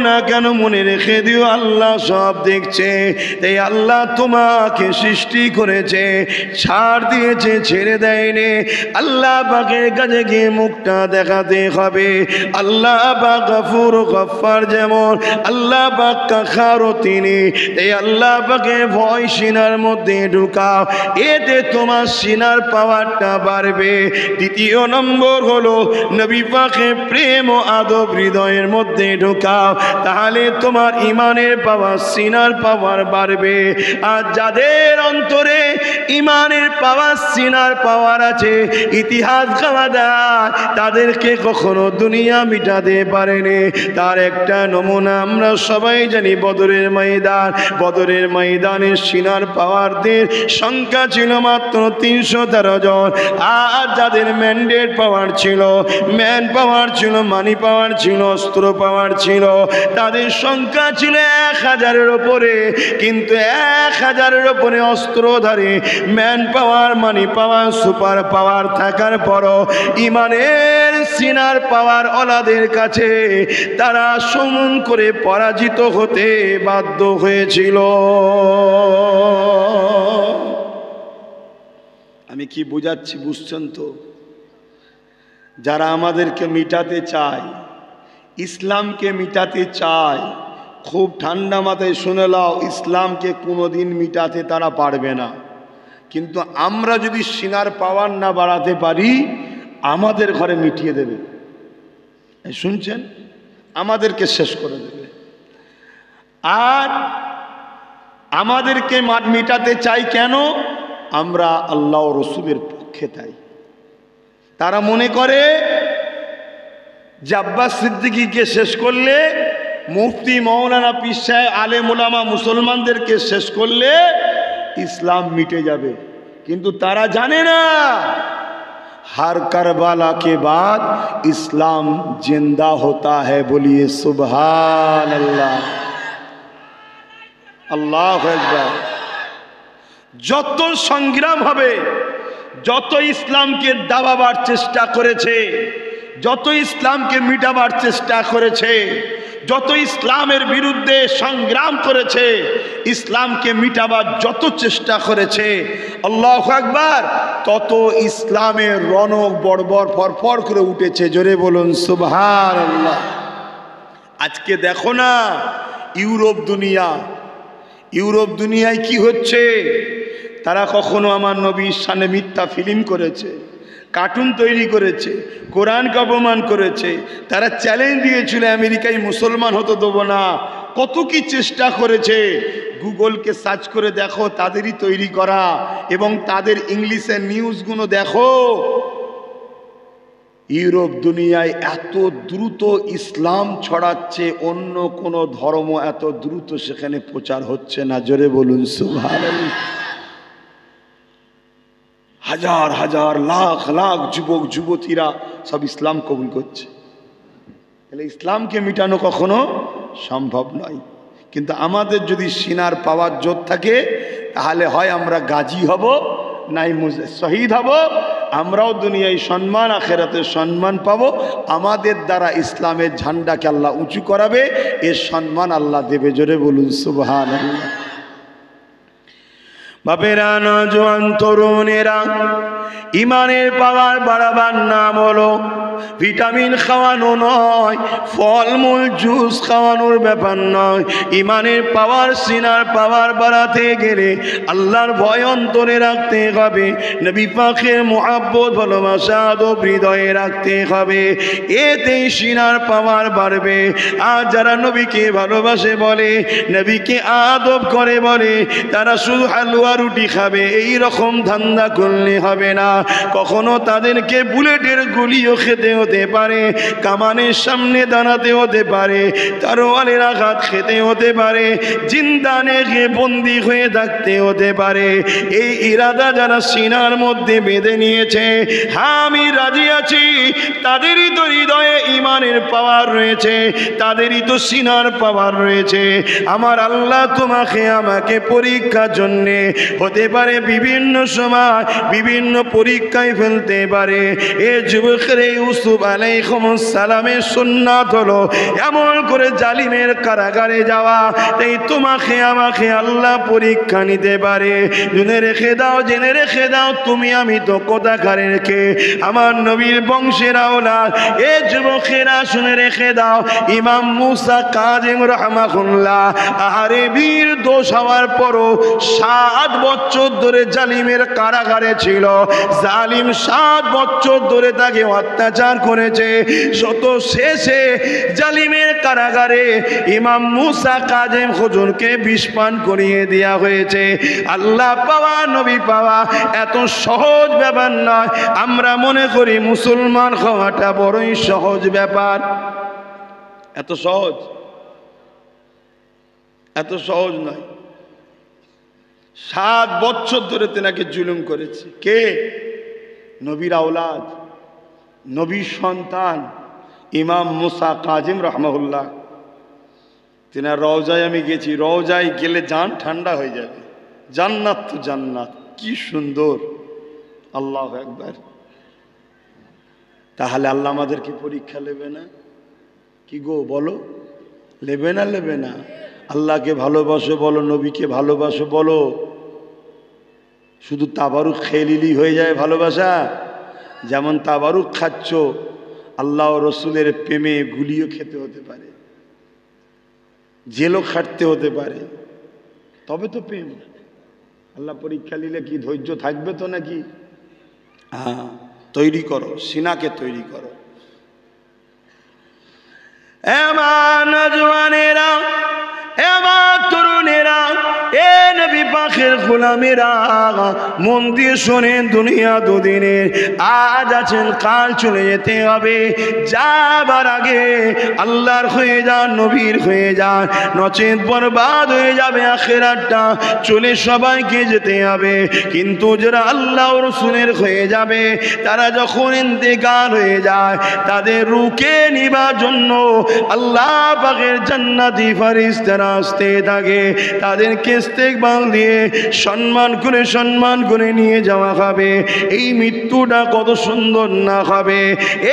না কেন মনে রেখে দিও আল্লাহ সব দেখছে। তাই আল্লাহ তোমাকে সৃষ্টি করেছে, ছাড় দিয়েছে, ছেড়ে দেয়নি। আল্লাহ পাকের কাছে গিয়ে মুখটা দেখাতে হবে। আল্লাহ পাক গফুর গফফার যেমন, আল্লাহ পাক কাখারও তিনি। এই আল্লাহ পাকের ভয় সিনার মধ্যে ঢুকাও, এতে তোমার সিনার পাওয়ারটা বাড়বে। দ্বিতীয় নম্বর হলো নবী পাকের প্রেম ও আদব হৃদয়ের মধ্যে ঢুকাও, তাহলে তোমার ইমানের পাওয়ার, সিনার পাওয়ার বাড়বে। আর যাদের অন্তরে ইমানের পাওয়ার, সিনার পাওয়ার আছে, ইতিহাস গাওয়াদার, তাদেরকে কখনো দুনিয়া মিটাতে পারেনি। তার একটা নমুনা আমরা সবাই জানি, বদরের ময়দান। বদরের ময়দানের সিনার পাওয়ারদের সংখ্যা ছিল মাত্র 313 জন। আর যাদের ম্যান্ডেট পাওয়ার ছিল, ম্যান পাওয়ার ছিল, মানি পাওয়ার ছিল, অস্ত্র পাওয়ার ছিল, তাদের সংখ্যা ছিল 1000-এর ওপরে। কিন্তু 1000-এর ওপরে অস্ত্রধারী, ম্যান পাওয়ার, মানি পাওয়ার, সুপার পাওয়ার থাকার পরও ইমানের সিনার পাওয়ার ওলাদের কাছে তারা সমন করে পরাজিত হতে বাধ্য হয়েছিল। আমি কি বোঝাচ্ছি বুঝছেন তো? যারা আমাদেরকে মিটাতে চায়, ইসলামকে মিটাতে চায়, খুব ঠান্ডা মাথায় শুনে নাও, ইসলামকে কোনোদিন মিটাতে তারা পারবে না। কিন্তু আমরা যদি সিনার পাওয়ার না বাড়াতে পারি, আমাদের ঘরে মিটিয়ে দেবে। শুনছেন? আমাদেরকে শেষ করে দেবে। আর আমাদেরকে মিটাতে চাই কেন? আমরা আল্লাহ ও রসুলের পক্ষে। তাই তারা মনে করে যে আব্বাস সিদ্দিকীকে শেষ করলে, মুফতি মৌলানা পীর সাহেব, আলেম ওলামা মুসলমানদেরকে শেষ করলে ইসলাম মিটে যাবে। কিন্তু তারা জানে না, हर करबला के बाद इस्लाम जिंदा होता है। बोलिए सुभान अल्लाह, अल्लाह আকবার। যত সংগ্রাম হবে, যত ইসলামকে দাবাবার চেষ্টা করেছে, যত ইসলামকে মিটাবার চেষ্টা করেছে, যত ইসলামের বিরুদ্ধে সংগ্রাম করেছে, ইসলামকে মিটাবার যত চেষ্টা করেছে, আল্লাহু আকবার, তত ইসলামের রণক বড়বড় ফরফর করে উঠেছে। জোরে বলুন সুবহানাল্লাহ। আজকে দেখো না ইউরোপ দুনিয়ায় কি হচ্ছে। তারা কখনো আমার নবীর শানে মিথ্যা ফিল্ম করেছে, কার্টুন তৈরি করেছে, কোরআনকে অপমান করেছে। তারা চ্যালেঞ্জ দিয়েছিল আমেরিকায় মুসলমান হতে দেবো না। কত কি চেষ্টা করেছে। গুগলকে সার্চ করে দেখো, তাদেরই তৈরি করা, এবং তাদের ইংলিশের নিউজগুলো দেখো। ইউরোপ দুনিয়ায় এত দ্রুত ইসলাম ছড়াচ্ছে, অন্য কোনো ধর্ম এত দ্রুত সেখানে প্রচার হচ্ছে না। জোরে বলুন সুবহানাল্লাহ। হাজার হাজার লাখ লাখ যুবক যুবতীরা সব ইসলাম কবুল করছে। তাহলে ইসলামকে মিটানো কখনো সম্ভব নয়। কিন্তু আমাদের যদি সিনার পাওয়ার জোর থাকে, তাহলে হয় আমরা গাজী হব, নাই শহীদ হব। আমরাও দুনিয়ায় সম্মান, আখেরাতে সম্মান পাবো। আমাদের দ্বারা ইসলামের ঝান্ডাকে আল্লাহ উঁচু করাবে, এর সম্মান আল্লাহ দেবে। জোরে বলুন সুবহানাল্লাহ। বাপেরা, নওজোয়ান তরুণেরা, ইমানের পাওয়ার বাড়াবার নাম হলো ভিটামিন খাওয়ানো নয়, ফলমূল জুস খাওয়ানোর ব্যাপার নয়। ইমানের পাওয়ার, সিনার পাওয়ার বাড়াতে গেলে আল্লাহর ভয় অন্তরে রাখতে হবে, নবী পাকের মুহাব্বত, ভালোবাসা, আদব হৃদয়ে রাখতে হবে। এতেই সিনার পাওয়ার বাড়বে। আর যারা নবীকে ভালোবাসে বলে, নবীকে আদব করে বলে, তারা শুধু হালুয়া রুটি খাবে, এই রকম ধান্দা করলে হবে না। কখনো তাদেরকে বুলেটের গুলিও খেতে হতে পারে, কামানের সামনে দাঁড়াতে হতে পারে, তরোয়ালের আঘাত খেতে হতে পারে, জিন্দানে গিয়ে বন্দী হয়ে থাকতে হতে পারে। এই ইরাদা যারা সিনার মধ্যে বেঁধে নিয়েছে, হ্যাঁ আমি রাজি আছি, তাদেরই তো হৃদয়ে ইমানের পাওয়ার রয়েছে, তাদেরই তো সিনার পাওয়ার রয়েছে। আমার আল্লাহ তোমাকে আমাকে পরীক্ষার জন্যে, হতে পারে বিভিন্ন সময় বিভিন্ন পরীক্ষায় ফেলতে পারে। এ যুবকরে ইউসুফ আলাইহিস সালামের সুন্নাত হলো এমন করে জালিমের কারাগারে যাওয়া, তাই তোমাকে আমাকে আল্লাহ পরীক্ষা নিতে পারে। জেনে রেখে দাও, জেনে রেখে দাও, তুমি আমি তো কোথাকারের কে? আমার নবীর বংশের আওলাদ। এ যুবকেরা শুনে রেখে দাও, ইমাম মুসা কাযিম রাহমাহুল্লাহ আহারে বীর দোষ হওয়ার পরও 7 বছর ধরে জালিমের কারাগারে ছিল। জালিম 7 বছর ধরে তাকে অত্যাচার করেছে। শত শেষে জালিমের কারাগারে ইমাম মুসা কাযিম হুজুরকে বিষ পান করিয়ে দেওয়া হয়েছে। আল্লাহ পাওয়া, নবী পাওয়া এত সহজ ব্যাপার নয়। আমরা মনে করি মুসলমান হওয়াটা বড়ই সহজ ব্যাপার। এত সহজ, এত সহজ নয়। 7 বছর ধরে তেনাকে জুলুম করেছে। কে? নবীর আওলাদ, নবীর সন্তান ইমাম মুসা কাযিম রাহমাহুল্লাহ। তেনার রওজায় আমি গেছি, রওজায় গেলে জান ঠান্ডা হয়ে যাবে। জান্নাত তো জান্নাত, কি সুন্দর! আল্লাহু আকবার। তাহলে আল্লাহ আমাদেরকে পরীক্ষা নেবে না? কি গো বলো, নেবে না? নেবে না? আল্লাহকে ভালোবাসো বলো, নবীকে ভালোবাসো বলো। শুধু তাবারুক খেলিলি হয়ে যায় ভালোবাসা? যেমন তাবারুক খাচ্ছ, আল্লাহ রসুলের প্রেমে গুলিও খেতে হতে পারে, জেলও খাটতে হতে পারে, তবে তো প্রেম। আল্লাহ পরীক্ষা নিলে কি ধৈর্য থাকবে তো নাকি? হ্যাঁ, তৈরি করো, সিনাকে তৈরি করো। এমন নওজওয়ানেরা, এমন তরুণেরা, এ নবী পাকের গোলামেরা, মন দিয়ে শোনেন, দুনিয়া দুদিনের। আজ আছেন, কাল চলে যেতে হবে। যাবার আগে আল্লাহর হয়ে যান, নবীর হয়ে যান, নচেত বরবাদ হয়ে যাবে আখিরাতটা। চলে সবাইকে যেতে হবে, কিন্তু যারা আল্লাহ রাসূলের হয়ে যাবে, তারা যখন ইন্তেকাল হয়ে যায়, তাদের রুকে নিবার জন্য আল্লাহ পাকের জান্নাতি ফেরেশতারা আসতে থাকে। তাদেরকে ইস্তেকবাল দিয়ে সম্মান করে নিয়ে যাওয়া হবে। এই মৃত্যুটা কত সুন্দর না হবে?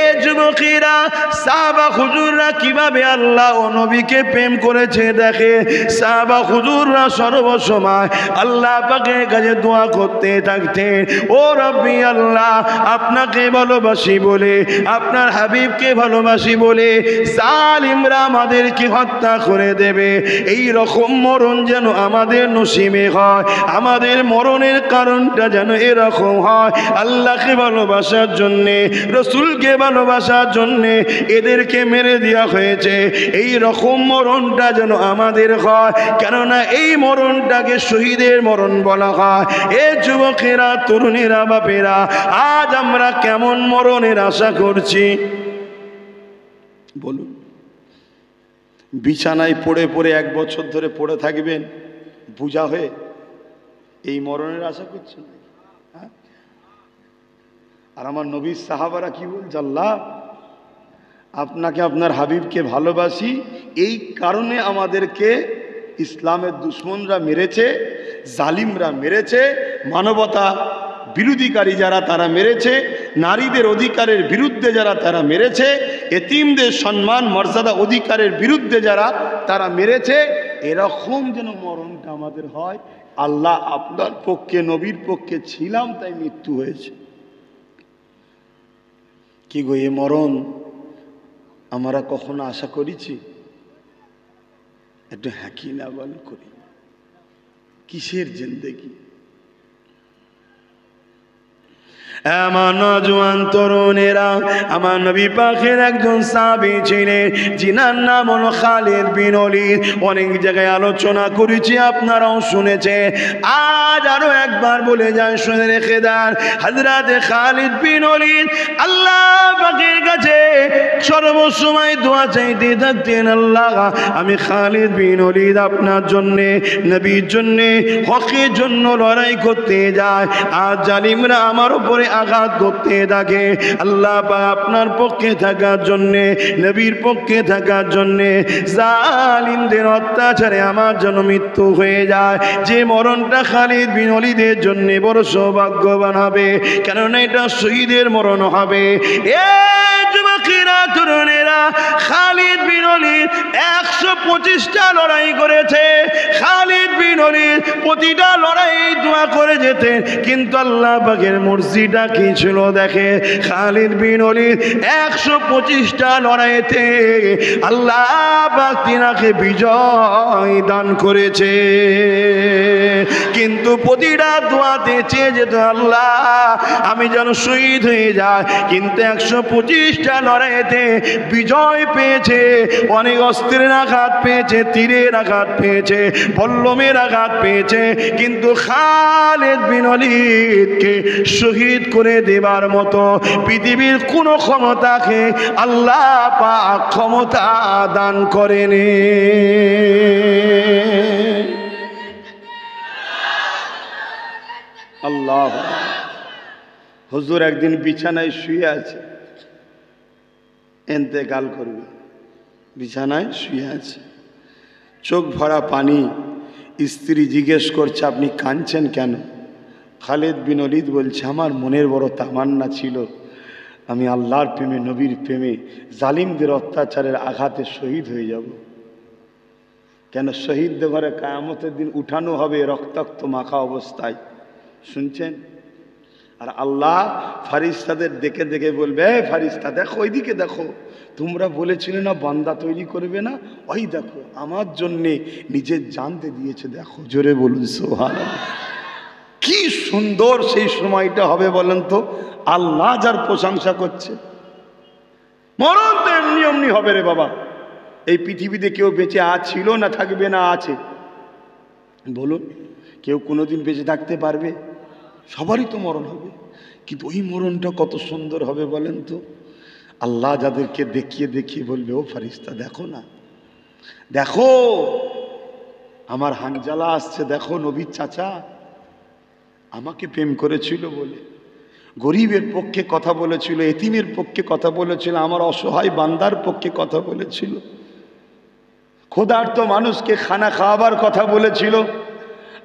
এ যুবকেরা, সাহাবা হুজুররা কিভাবে আল্লাহ ও নবীকে প্রেম করেছে দেখে। সাহাবা হুজুররা সর্বসময় আল্লাহ পাকের কাছে দোয়া করতে থাকতেন, ও রব্বি আল্লাহ, আপনাকে ভালোবাসি বলে, আপনার হাবিবকে ভালোবাসি বলে জালিমরা আমাদেরকে হত্যা করে দেবে। এই রকম মরণ যেন আমাদের নসিবে হয়, আমাদের মরণের কারণটা যেন এরকম হয়। আল্লাহকে ভালোবাসার জন্যে, রসুলকে ভালোবাসার জন্যে এদেরকে মেরে দেওয়া হয়েছে। এই রকম মরণটা যেন আমাদের হয়, কেননা এই মরণটাকে শহীদের মরণ বলা হয়। এ যুবকেরা, তরুণেরা, বাপেরা, আজ আমরা কেমন মরণের আশা করছি বলুন? বিছানায় পড়ে পড়ে 1 বছর ধরে পড়ে থাকবেন বোঝা হয়ে, এই মরণের আশা করছেন? হ্যাঁ? আর আমার নবীর সাহাবারা কি বলছে? আল্লাহ, আপনাকে, আপনার হাবিবকে ভালোবাসি, এই কারণে আমাদেরকে ইসলামের দুশ্মনরা মেরেছে, জালিমরা মেরেছে, মানবতা বিরোধীকারী যারা তারা মেরেছে, নারীদের অধিকারের বিরুদ্ধে যারা তারা মেরেছে, এতিমদের সম্মান মর্যাদা অধিকারের বিরুদ্ধে যারা তারা মেরেছে। এরকম যেন মরণটা আমাদের হয়। আল্লাহ, আপনার পক্ষে, নবীর পক্ষে ছিলাম, তাই মৃত্যু হয়েছে। কি গো, এ মরণ আমরা কখনো আশা করেছি? একটু হাঁকি না বল করি, কিসের জিন্দেগি? আমার নওজোয়ান তরুণেরা, আমার নবী পাকের একজন সাহাবী ছিলেন, যিনার নাম হলো খালিদ বিন ওলীদ। অনেক জায়গায় আলোচনা করেছি, আপনারাও শুনেছেন। আজ আরো একবার বলে যান, শুনে রেখে দেন। হযরতে খালিদ বিন ওলীদ আল্লাহ পাকের কাছে সর্বসময় দোয়া চাইতে থাকতেন, আল্লাহ, আমি খালিদ বিন ওলীদ আপনার জন্যে, নবীর জন্যে, হকের জন্য লড়াই করতে যাই। আজ জালিমরা আমার উপরে আঘাত করতে থাকে। আল্লাহ পাক আপনার পক্ষে থাকার জন্যে, নবীর পক্ষে থাকার জন্যে জালিমদের অত্যাচারে আমার জন্য মৃত্যু হয়ে যায়, যে মরণটা খালিদ বিন ওয়ালিদের জন্য বড় সৌভাগ্যবান হবে, কেননা এটা শহীদের মরণ হবে। এ যুবকেরা, তরুণেরা, খালিদ বিন ওয়ালিদ 125টা লড়াই করেছে। খালিদ বিন ওয়ালিদ প্রতিটা লড়াই দোয়া করে যেতেন, কিন্তু আল্লাহ পাকের মর্জিটা কি ছিল দেখে। খালিদ বিন ওয়ালিদ 125টা লড়াইতে আল্লাহ পাক তিনাকে বিজয় দান করেছে, কিন্তু প্রতিটা দোয়াতে চেয়ে যেত আল্লাহ আমি যেন শহীদ হয়ে যায়। কিন্তু 125টা লড়াইতে বিজয় পেয়েছে, অনেক অস্ত্রের আঘাত পেয়েছে, তীরের আঘাত পেয়েছে, বল্লমের আঘাত পেয়েছে, কিন্তু খালিদ বিন ওয়ালিদকে শহীদ করে দেবার মতো পৃথিবীর কোনো ক্ষমতাকে আল্লাহ পাক ক্ষমতা দান করেনি। আল্লাহ, হুজুর একদিন বিছানায় শুয়ে আছে, ইন্তেকাল করবে, বিছানায় শুয়ে আছে, চোখ ভরা পানি। স্ত্রী জিজ্ঞেস করছে আপনি কাঁদছেন কেন? খালিদ বিন ওয়ালিদ বলছে আমার মনের বড় তামান্না ছিল আমি আল্লাহর প্রেমে, নবীর প্রেমে, জালিমদের অত্যাচারের আঘাতে শহীদ হয়ে যাব। কেন শহীদদের ঘরে কিয়ামতের দিন উঠানো হবে রক্তাক্ত মাখা অবস্থায়, শুনছেন? আর আল্লাহ ফারিস্তাদের দেখে দেখে বলবে ফারিস্তা দেখো, ওইদিকে দেখো, তোমরা বলেছিলে না বান্দা তৈরি করবে না, ওই দেখো আমার জন্যে নিজের জানতে দিয়েছে, দেখো। জোরে বলুন সুবহানাল্লাহ। কি সুন্দর সেই সময়টা হবে বলেন তো, আল্লাহ যার প্রশংসা করছে। মরণ তো এমনি এমনি হবে রে বাবা। এই পৃথিবীতে কেউ বেঁচে ছিল না থাকবে না আছে? বলুন, কেউ কোনোদিন বেঁচে থাকতে পারবে? সবারই তো মরণ হবে, কিন্তু ওই মরণটা কত সুন্দর হবে বলেন তো। আল্লাহ যাদেরকে দেখিয়ে দেখিয়ে বলবে ও ফারিস্তা দেখো না, দেখো আমার হানজালা আসছে, দেখো নবীর চাচা আমাকে প্রেম করেছিল বলে, গরিবের পক্ষে কথা বলেছিল, এতিমের পক্ষে কথা বলেছিল, আমার অসহায় বান্দার পক্ষে কথা বলেছিল, ক্ষুধার্ত মানুষকে খানা খাওয়াবার কথা বলেছিল,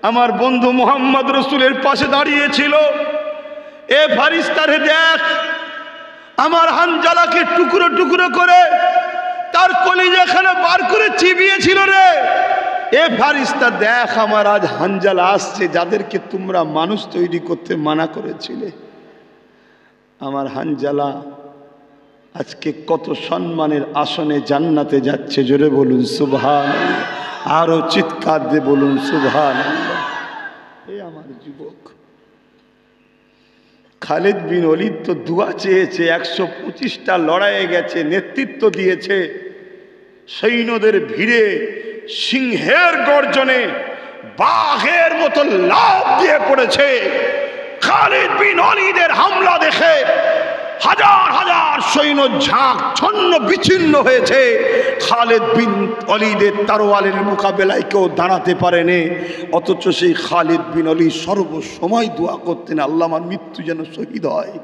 আমার বন্ধু মুহাম্মদ রসুলের পাশে দাঁড়িয়েছিল। এ ফারিস্তারে দেখ, আমার হানজালাকে টুকরো টুকরো করে তার কলিজাখানা বার করে চিবিয়েছিল রে। এ ফারিস্তা দেখ, আমার আজ হানজালা আসছে যাদেরকে তোমরা মানুষ তৈরি করতে মানা করেছিলে। আমার হানজালা আজকে কত সম্মানের আসনে জান্নাতে যাচ্ছে। জোরে বলুন সুবহানাল্লাহ, আরো চিৎকার দিয়ে বলুন সুবহানাল্লাহ। এই আমার যুবক খালিদ বিন ওয়ালিদ তো দুয়া চেয়েছে, 125টা লড়াইয়ে গেছে, নেতৃত্ব দিয়েছে, সৈন্যদের ভিড়ে সিংহের গর্জনে বাঘের মতো লাফ দিয়ে পড়েছে। খালিদ বিন ওয়ালিদের হামলা দেখে হাজার হাজার সৈন্য ঝাঁক ছন্ন বিচ্ছিন্ন হয়েছে। খালিদ বিন ওয়ালিদের তরোয়ালের মোকাবেলায় কেউ দাঁড়াতে পারেনি, অথচ সেই খালিদ বিন ওয়ালিদ সর্বসময় দোয়া করতেন আল্লাহ আমার মৃত্যু যেন শহীদ হয়।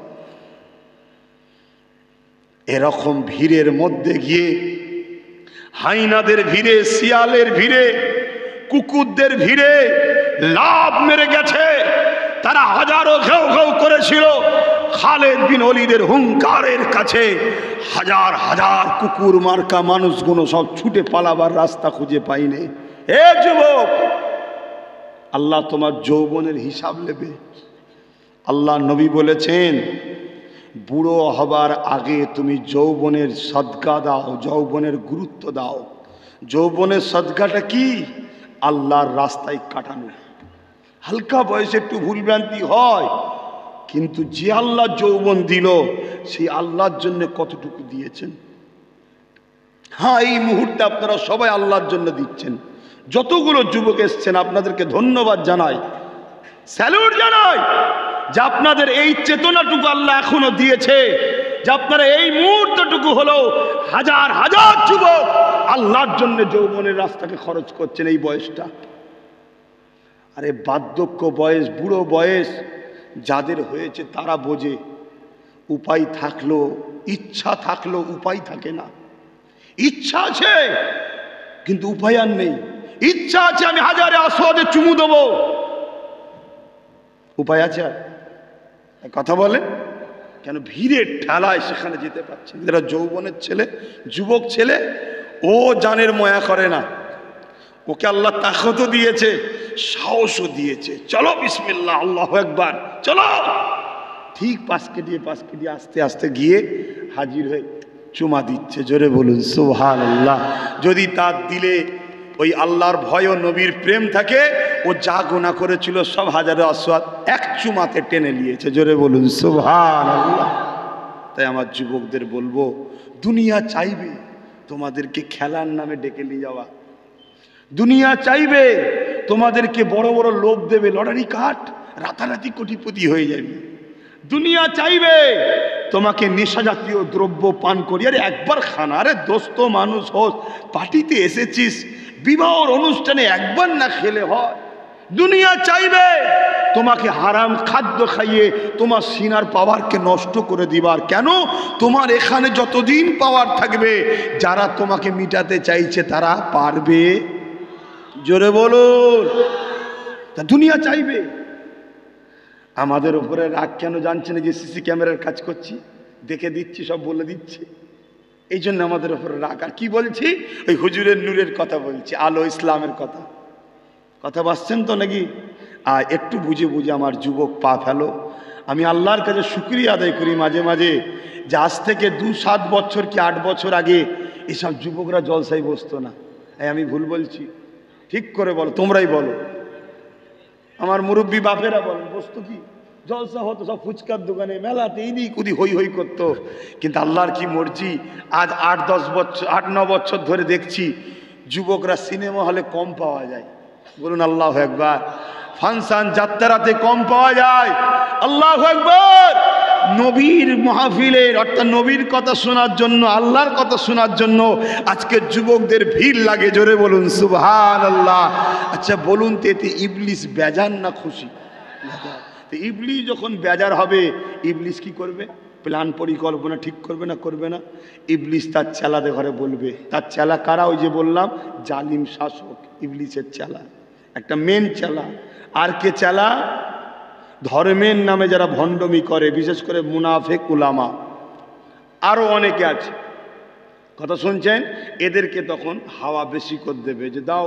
এরকম ভিড়ের মধ্যে গিয়ে হাইনাদের ভিড়ে, শিয়ালের ভিড়ে, কুকুরদের ভিড়ে লাভ মেরে গেছে। তারা হাজারো ঘেউ ঘেউ করেছিল। খালিদ বিন ওয়ালিদের হুঙ্কারের কাছে হাজার হাজার কুকুর মার্কা মানুষগুলো সব ছুটে পালাবার রাস্তা খুঁজে পাইনি। এ যুবক, আল্লাহ তোমার যৌবনের হিসাব নেবে। আল্লাহ নবী বলেছেন বুড়ো হবার আগে তুমি যৌবনের সদকা দাও, যৌবনের গুরুত্ব দাও। যৌবনের সদকাটা কি? আল্লাহর রাস্তায় কাটানো। হালকা বয়সে একটু ভুলভ্রান্তি হয়, কিন্তু যে আল্লাহ যৌবন দিল সেই আল্লাহর জন্য কতটুকু দিয়েছেন। হ্যাঁ, এই মুহূর্তে আপনারা সবাই আল্লাহর জন্য দিচ্ছেন। যতগুলো যুবক এসছেন আপনাদেরকে ধন্যবাদ জানাই, স্যালুট জানাই যে আপনাদের এই চেতনাটুকু আল্লাহ এখনো দিয়েছে, যে আপনারা এই মুহূর্তটুকু হলো হাজার হাজার যুবক আল্লাহর জন্য যৌবনের রাস্তাকে খরচ করছেন এই বয়সটা। আরে বার্ধক্য বয়স, বুড়ো বয়স, যাদের হয়েছে তারা বোঝে উপায় থাকলো, ইচ্ছা থাকলো উপায় থাকে না। ইচ্ছা আছে কিন্তু উপায় আর নেই। ইচ্ছা আছে আমি হাজারে আসওয়াদে চুমু দেবো, উপায় আছে আর? কথা বলে কেন? ভিড়ের ঠেলায় সেখানে যেতে পারছে। এরা যৌবনের ছেলে, যুবক ছেলে, ও জানের ময়া করে না। ওকে আল্লাহ তাকতও দিয়েছে, সাহসও দিয়েছে। চলো বিসমিল্লাহ আল্লাহু আকবার, চলো। ঠিক পাঁচকে দিয়ে আস্তে আস্তে গিয়ে হাজির হয়ে চুমা দিচ্ছে। জোরে বলুন সুবহানাল্লাহ। যদি তার দিলে ওই আল্লাহর ভয় ও নবীর প্রেম থাকে, ও যা গুনাহ করেছিল সব হাজারে আসওয়াদ এক চুমাতে টেনে নিয়েছে। জোরে বলুন সুবহানাল্লাহ। তাই আমার যুবকদের বলবো, দুনিয়া চাইবে তোমাদেরকে খেলার নামে ডেকে নিয়ে যাওয়া, দুনিয়া চাইবে তোমাদেরকে বড় বড় লোভ দেবে, লটারি কাট, রাতারাতি কোটিপতি হয়ে যাবে। দুনিয়া চাইবে তোমাকে নেশা জাতীয় দ্রব্য পান করিয়ে, আরে একবার খানা, আরে দোস্ত মানুষ হোস, পার্টিতে এসেছিস, বিবাহর অনুষ্ঠানে একবার না খেলে হয়। দুনিয়া চাইবে তোমাকে হারাম খাদ্য খাইয়ে তোমার সিনার পাওয়ারকে নষ্ট করে দিবার। কেন? তোমার এখানে যতদিন পাওয়ার থাকবে, যারা তোমাকে মিটাতে চাইছে তারা পারবে। জোরে বলুন। তা দুনিয়া চাইবে। আমাদের উপরে রাগ কেন জানছেন? যে সিসি ক্যামেরার কাজ করছি, দেখে দিচ্ছি, সব বলে দিচ্ছি, এই জন্য আমাদের উপরে রাগ। আর কি বলছি? ওই হুজুরের নূরের কথা বলছি, আলো ইসলামের কথা। কথা বাসছেন তো নাকি? আর একটু বুঝে বুঝে আমার যুবক পা ফেলো। আমি আল্লাহর কাছে শুকরিয়া আদায় করি মাঝে মাঝে, যে আজ থেকে 2-7 বছর কি 8 বছর আগে এসব যুবকরা জলসায় বসতো না। আমি ভুল বলছি? ঠিক করে বলো, তোমরাই বলো। আমার মুরব্বী বাপেরা বলেন, বসতো কি? জলসা হতো সব ফুচকার দোকানে, মেলাতে, ইদি কুদি হই হই করতো। কিন্তু আল্লাহর কি মর্জি, আজ 8-9 বছর ধরে দেখছি যুবকরা সিনেমা হলে কম পাওয়া যায়। বলুন আল্লাহু আকবার। ফাংশন যাত্রাতে কম পাওয়া যায়। আল্লাহু আকবার। নবীর মাহফিলের, অর্থাৎ নবীর কথা শোনার জন্য, আল্লাহর কথা শোনার জন্য আজকে যুবকদের ভিড় লাগে। জোরে বলুন সুবহানাল্লাহ। আচ্ছা বলুন তো, এতে ইবলিস বেজার না খুশি? তো ইবলিস যখন বেজার হবে, ইবলিস কি করবে? প্ল্যান পরিকল্পনা ঠিক করবে না? করবে না? ইবলিস তার চেলাদের ঘরে বলবে। তার চেলা কারা? ওই যে বললাম জালিম শাসক, ইবলিসের চেলা, একটা মেন চেলা। আর কে চেলা? ধর্মের নামে যারা ভণ্ডমি করে, বিশেষ করে মুনাফেক উলামা, আরো অনেকে আছে। কথা শুনছেন? এদেরকে তখন হাওয়া বেশি করে দেবে, যে দাও,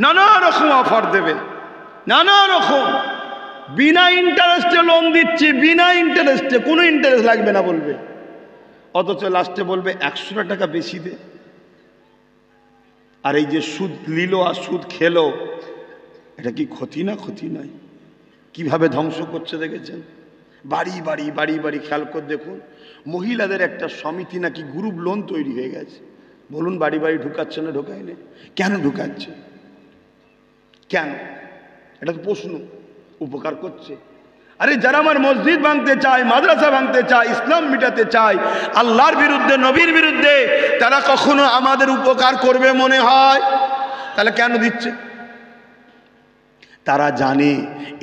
নানা রকম অফার দেবে, নানা রকম, বিনা ইন্টারেস্টে লোন দিচ্ছি, বিনা ইন্টারেস্টে, কোনো ইন্টারেস্ট লাগবে না বলবে। অথচ লাস্টে বলবে 100 টাকা বেশি দে। আর এই যে সুদ নিল আর সুদ খেলো, এটা কি ক্ষতি না? ক্ষতি নয়? কিভাবে ধ্বংস করছে দেখেছেন? বাড়ি বাড়ি বাড়ি বাড়ি খেয়াল করে দেখুন, মহিলাদের একটা সমিতি নাকি গ্রুপ লোন তৈরি হয়ে গেছে। বলুন বাড়ি বাড়ি ঢুকাচ্ছে না ঢুকায়নি? কেন ঢুকাচ্ছে? কেন? এটা তো প্রশ্ন। উপকার করছে। আরে যারা আমার মসজিদ ভাঙতে চায়, মাদ্রাসা ভাঙতে চায়, ইসলাম মিটাতে চায়, আল্লাহর বিরুদ্ধে, নবীর বিরুদ্ধে, তারা কখনো আমাদের উপকার করবে মনে হয়? তাহলে কেন দিচ্ছে? তারা জানে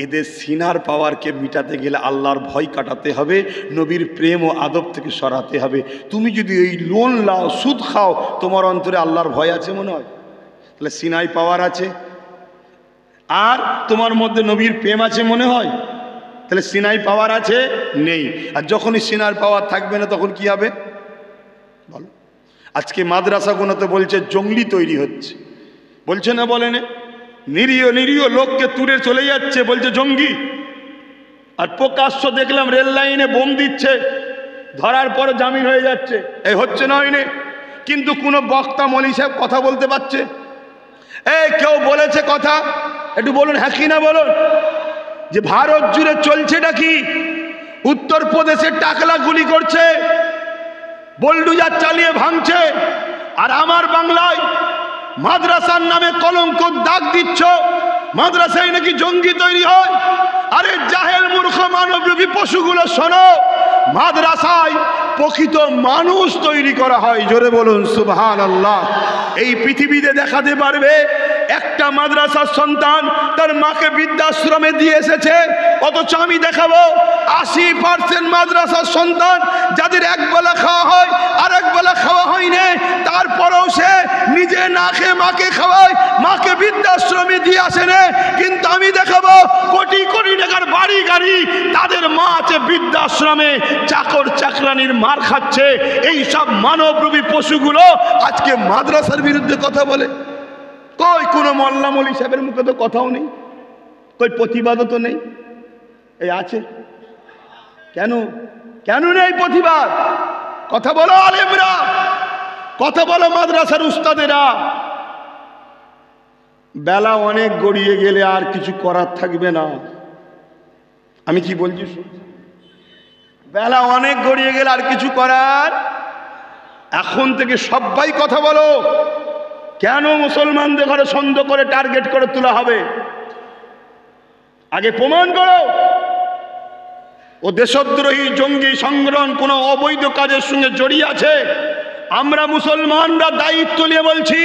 এদের সিনার পাওয়ারকে মিটাতে গেলে আল্লাহর ভয় কাটাতে হবে, নবীর প্রেম ও আদব থেকে সরাতে হবে। তুমি যদি এই লোন লাও, সুদ খাও, তোমার অন্তরে আল্লাহর ভয় আছে মনে হয়? তাহলে সিনাই পাওয়ার আছে। আর তোমার মধ্যে নবীর প্রেম আছে মনে হয়? তাহলে সিনাই পাওয়ার আছে? নেই। আর যখনই সিনার পাওয়ার থাকবে না, তখন কি হবে বলো? আজকে মাদ্রাসাগুলোতে বলছে জঙ্গলি তৈরি হচ্ছে, বলছে না? বলে না? নিরীহ নিরীহ লোককে তুলে চলে যাচ্ছে, বলছে জঙ্গি। আর প্রকাশ্য দেখলাম রেল লাইনে বোম দিচ্ছে, ধরার পর জামিন হয়ে যাচ্ছে। এই হচ্ছে না? হয়নি? কিন্তু কোনো বক্তা মলি সাহেব কথা বলতে পারছে? এই কেউ বলেছে কথা? একটু বলুন হ্যাঁ কি না বলুন। যে ভারত জুড়ে চলছেটা কি? উত্তরপ্রদেশে টাকলা গুলি করছে, বোলডুজার চালিয়ে ভাঙছে, আর আমার বাংলায় মাদ্রাসার নামে কলঙ্ক দাগ দিচ্ছ। মাদ্রাসায় নাকি জঙ্গি তৈরি হয়। আরে জাহেল মূর্খ মানবরূপী পশুগুলো শোনো, মাদ্রাসায় প্রকৃত মানুষ তৈরি করা হয়। জোরে বলুন সুবহানাল্লাহ। এই পৃথিবীতে দেখাতে পারবে একটা মাদ্রাসার সন্তান তার মাকে বৃদ্ধাশ্রমে দিয়ে এসেছে, অথচ আমি দেখাবো 80% মাদ্রাসার সন্তান যাদের একবেলা খাওয়া হয় আর একবেলা খাওয়া হয়নি, তারপরেও সে নিজে না খেয়ে মাকে খাওয়ায়, মাকে বৃদ্ধাশ্রমে দিয়ে আসে না। কিন্তু আমি দেখাবো কোটি কোটি টাকার বাড়ি গাড়ি, তাদের মা আছে বৃদ্ধাশ্রমে, চাকর চাকরানির মার খাচ্ছে। এই সব মানবরূপী পশুগুলো আজকে মাদ্রাসার বিরুদ্ধে কথা বলে। কই কোনো মোল্লা মৌলী সাহেবের মুখে তো কথাও নেই, কই প্রতিবাদও তো নেই। এই আছে কেন? কেন নেই প্রতিবাদ? কথা বলো আলেমরা, কথা বলো মাদ্রাসার উস্তাদেরা। বেলা অনেক গড়িয়ে গেলে আর কিছু করার থাকবে না। আমি কি বলছি? বেলা অনেক গড়িয়ে গেলে আর কিছু করার, এখন থেকে সবাই কথা বলো। কেন মুসলমানদের ঘরে সন্দেহ করে টার্গেট করে তোলা হবে? আগে প্রমাণ করো ও দেশদ্রোহী জঙ্গি সংগঠন কোন অবৈধ কাজের সঙ্গে জড়িয়ে আছে। আমরা মুসলমানরা দায়িত্ব নিয়ে বলছি,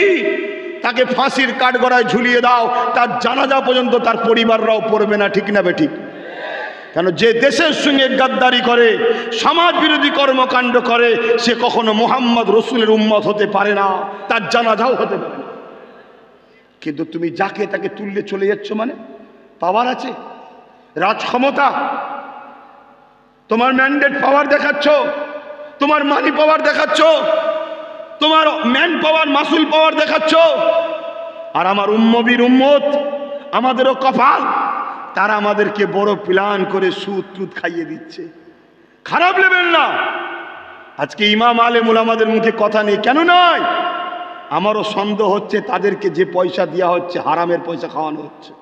তাকে ফাঁসির কাঠগড়ায় ঝুলিয়ে দাও, তার জানাজা পর্যন্ত তার পরিবাররাও পড়বে না। ঠিক না বেঠিক? কেন? যে দেশের সঙ্গে গাদ্দারি করে, সমাজ বিরোধী কর্মকাণ্ড করে, সে কখনো মোহাম্মদ রসুলের উম্মত হতে পারে না, তার জানাজাও হতে পারে না। কিন্তু তুমি যাকে তাকে তুললে চলে যাচ্ছ, মানে পাওয়ার আছে, রাজ ক্ষমতা, তোমার ম্যান্ডেট পাওয়ার দেখাচ্ছ, তোমার মানি পাওয়ার দেখাচ্ছ, তোমার ম্যান পাওয়ার মাসুল পাওয়ার দেখাচ্ছ। আর আমার উম্মবির উম্মত, আমাদেরও কপাল, তারা আমাদেরকে বড় প্ল্যান করে সুদ টুদ খাইয়ে দিচ্ছে। খারাপ নেবেন না। আজকে ইমাম আলেম ওলামাদের মুখে কথা নেই, কেন নয়? আমারও সন্দেহ হচ্ছে তাদেরকে যে পয়সা দেওয়া হচ্ছে হারামের পয়সা খাওয়ানো হচ্ছে,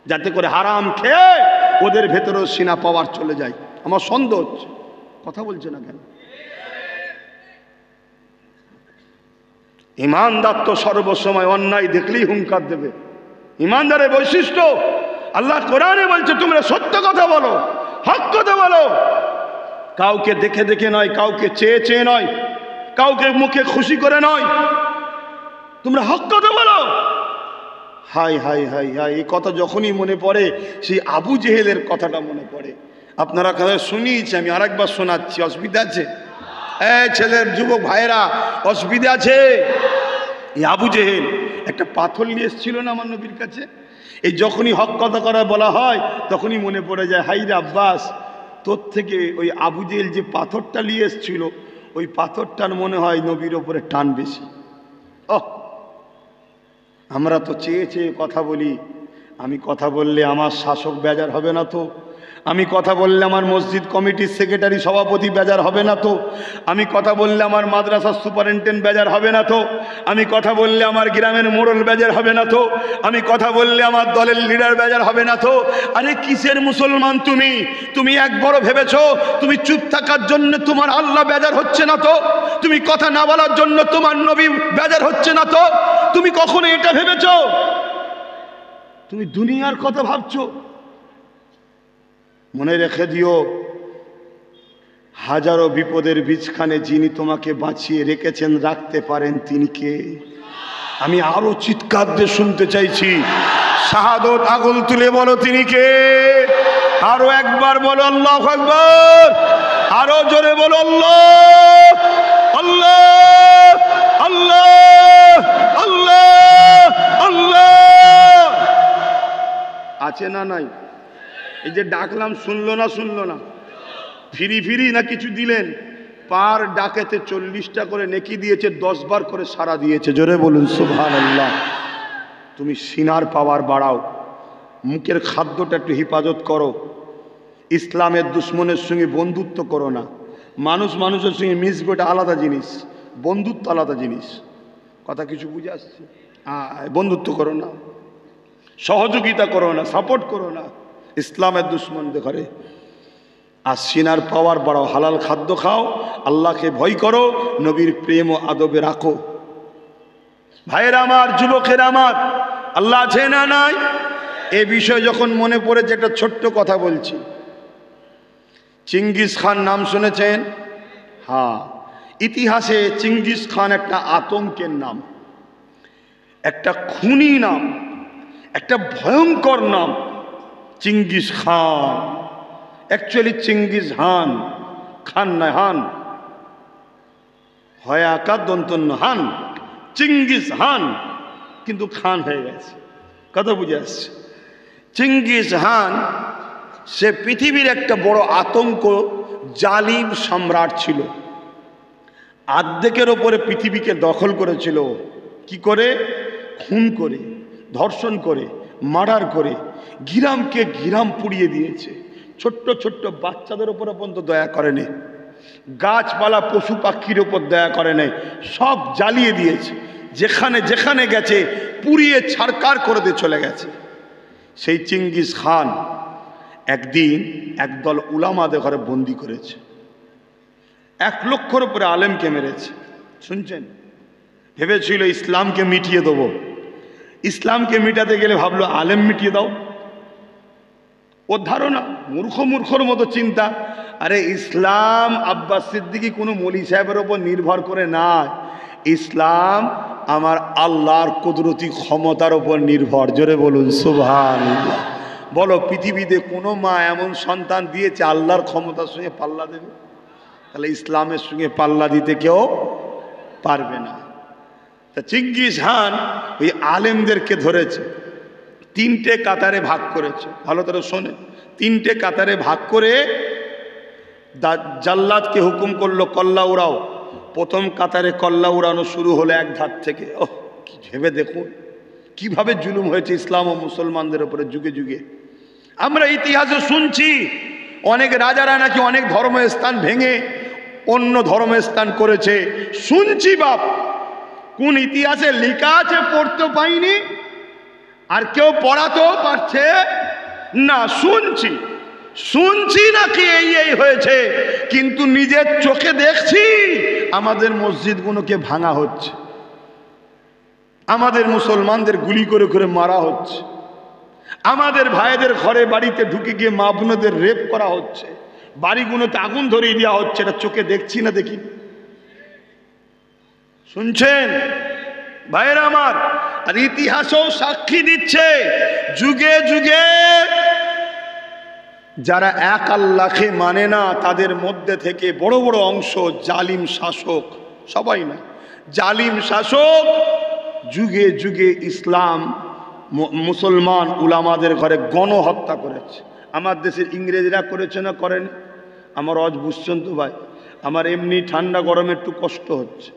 যাতে করে হারাম খেয়ে ওদের ভেতরেও সিনা পাওয়ার চলে যায়। আমার সন্দেহ হচ্ছে। কথা বলছে না কেন? ইমানদার তো সর্বসময় অন্যায় দেখলেই হুঙ্কার দেবে। ইমানদারের বৈশিষ্ট্য, আল্লাহ কোরআনে বলছে তোমরা সত্য কথা বলো, হক কথা বলো, কাউকে দেখে দেখে নয়, কাউকে চেয়ে চেয়ে নয়, কাউকে মুখে খুশি করে নয়, তোমরা হক কথা বলো। হাই হাই হাই হাই, এই কথা যখনই মনে পড়ে সেই আবু জেহেলের কথাটা মনে পড়ে। আপনারা কথা শুনিয়েছি, আমি আরেকবার শোনাচ্ছি, অসুবিধা আছে? ছেলের যুবক ভাইয়েরা, অসুবিধা আছে? এই আবু জেহেল একটা পাথর নিয়ে এসেছিল না আমার নবীর কাছে। এই যখনই হক কথা করা বলা হয় তখনই মনে পড়ে যায়, হাই রে আব্বাস, তোর থেকে ওই আবু জেহেল যে পাথরটা নিয়ে এসেছিল, ওই পাথরটার মনে হয় নবীর ওপরে টান বেশি। আমরা তো চেয়ে চেয়ে কথা বলি। আমি কথা বললে আমার শাসক বেজার হবে না তো? আমি কথা বললে আমার মসজিদ কমিটির সেক্রেটারি সভাপতি বেজার হবে না তো? আমি কথা বললে আমার মাদ্রাসার সুপারিনটেন্ডেন্ট বেজার হবে না তো? আমি কথা বললে আমার গ্রামের মোড়ল বেজার হবে না তো? আমি কথা বললে আমার দলের লিডার বেজার হবে না তো? আরে কিসের মুসলমান তুমি? তুমি একবারও ভেবেছো তুমি চুপ থাকার জন্য তোমার আল্লাহ বেজার হচ্ছে না তো? তুমি কথা না বলার জন্য তোমার নবী বেজার হচ্ছে না তো? তুমি কখনো এটা ভেবেছো? তুমি দুনিয়ার কথা ভাবছো। মনে রেখে দিও, হাজারো বিপদের বীজখানে যিনি তোমাকে বাঁচিয়ে রেখেছেন, রাখতে পারেন, তিনি কে? আমি আরো চিৎকার দিয়ে শুনতে চাইছি, শাহাদত আগুন তুলে বলো তিনি কে? আরো একবার বলো আল্লাহু আকবার, আরো জোরে বলো আল্লাহ আল্লাহ আল্লাহ আল্লাহ আল্লাহ। আছে না নাই? এই যে ডাকলাম শুনলো না? শুনলো না? ফিরি ফিরি না কিছু দিলেন? পার ডাকেতে 40টা করে নেকি দিয়েছে, 10 বার করে সারা দিয়েছে। জোরে বলুন সুবহানাল্লাহ। তুমি সিনার পাওয়ার বাড়াও, মুখের খাদ্যটা একটু হেফাজত করো, ইসলামের দুশ্মনের সঙ্গে বন্ধুত্ব করো না। মানুষ মানুষের সঙ্গে মিশবে, এটা আলাদা জিনিস, বন্ধুত্ব আলাদা জিনিস। কথা কিছু বুঝে আসছে? বন্ধুত্ব করো না, সহযোগিতা করো না, সাপোর্ট করো না ইসলামের দুশ্মনদের ঘরে। আর সিনার পাওয়ার বাড়াও, হালাল খাদ্য খাও, আল্লাহকে ভয় করো, নবীর প্রেম ও আদবে রাখো। ভাইয়েরা আমার, যুবকেরা আমার, আল্লাহ আছে না নাই? এ বিষয়ে যখন মনে পড়েছে একটা ছোট্ট কথা বলছি। চিঙ্গিস খান নাম শুনেছেন? হ্যাঁ, ইতিহাসে চিঙ্গিস খান একটা আতঙ্কের নাম। একটা খুনি নাম, একটা ভয়ঙ্কর নাম, চিঙ্গিস খান। অ্যাকচুয়ালি চিঙ্গিস হান, খান নয়, হান, হয় আকার দন্তন্য হান, চিঙ্গিস হান, কিন্তু খান হয়ে গেছে। কথা বুঝে আসছে? চিঙ্গিস হান সে পৃথিবীর একটা বড় আতঙ্ক, জালিম সম্রাট ছিল। অর্ধেকের ওপরে পৃথিবীকে দখল করেছিল। কি করে? খুন করে, ধর্ষণ করে, মার্ডার করে, গিরামকে গিরাম পুড়িয়ে দিয়েছে। ছোট্ট ছোট্ট বাচ্চাদের ওপরে পর্যন্ত দয়া করেনি, গাছপালা পশু পাখির ওপর দয়া করে নাই, সব জ্বালিয়ে দিয়েছে। যেখানে যেখানে গেছে পুড়িয়ে ছারকার করে দিয়ে চলে গেছে। সেই চিঙ্গিস খান একদিন একদল উলামাদের ঘরে বন্দি করেছে। 1 লক্ষর উপরে আলেমকে মেরেছে। শুনছেন? ভেবেছিল ইসলামকে মিটিয়ে দেবো। ইসলামকে মিটাতে গেলে ভাবলো আলেম মিটিয়ে দাও। ওর ধারণা, মূর্খর মতো চিন্তা। আরে ইসলাম আব্বাস সিদ্দিকী কোনো মৌলী সাহেবের ওপর নির্ভর করে না। ইসলাম আমার আল্লাহর কুদরতি ক্ষমতার ওপর নির্ভর। জোরে বলুন সুবহানাল্লাহ। বলো, পৃথিবীতে কোনো মা এমন সন্তান দিয়েছে আল্লাহর ক্ষমতার সঙ্গে পাল্লা দেবে? তাহলে ইসলামের সঙ্গে পাল্লা দিতে কেউ পারবে না। তা চিঙ্গিস খান ওই আলেমদেরকে ধরেছে, 3টে কাতারে ভাগ করেছে। ভালো করে শোনে, 3টে কাতারে ভাগ করে জাল্লাদকে হুকুম করলো কল্লা উড়াও। প্রথম কাতারে কল্লা উড়ানো শুরু হলো এক ধার থেকে। ওহ, কি ভেবে দেখুন কিভাবে জুলুম হয়েছে ইসলাম ও মুসলমানদের উপরে যুগে যুগে। আমরা ইতিহাসে শুনছি অনেক রাজারা নাকি অনেক ধর্মস্থান ভেঙে অন্য ধর্মস্থান করেছে। শুনছি বাপ, কোন ইতিহাসে লেখা আছে পড়তে পাইনি, আর কেউ পড়াতেও পারছে না। শুনছি নাকি এই হয়েছে, কিন্তু নিজের চোখে দেখছি আমাদের মসজিদগুলোকে ভাঙা হচ্ছে, আমাদের মুসলমানদের গুলি করে করে মারা হচ্ছে, আমাদের ভাইদের ঘরে বাড়িতে ঢুকে গিয়ে মা বোনদের রেপ করা হচ্ছে, বাড়িগুলোতে আগুন ধরিয়ে দেওয়া হচ্ছে। এটা চোখে দেখছি না দেখি? শুনছেন ভাইয়েরা আমার? আর ইতিহাসও সাক্ষী দিচ্ছে, যুগে যুগে যারা এক আল্লাহকে মানে না তাদের মধ্যে থেকে বড় বড় অংশ জালিম শাসক, সবাই না, জালিম শাসক যুগে যুগে ইসলাম মুসলমান উলামাদের ঘরে গণহত্যা করেছে। আমার দেশের ইংরেজরা করেছে না করেন? আমার অজ বুঝছেন তো ভাই? আমার এমনি ঠান্ডা গরমে একটু কষ্ট হচ্ছে,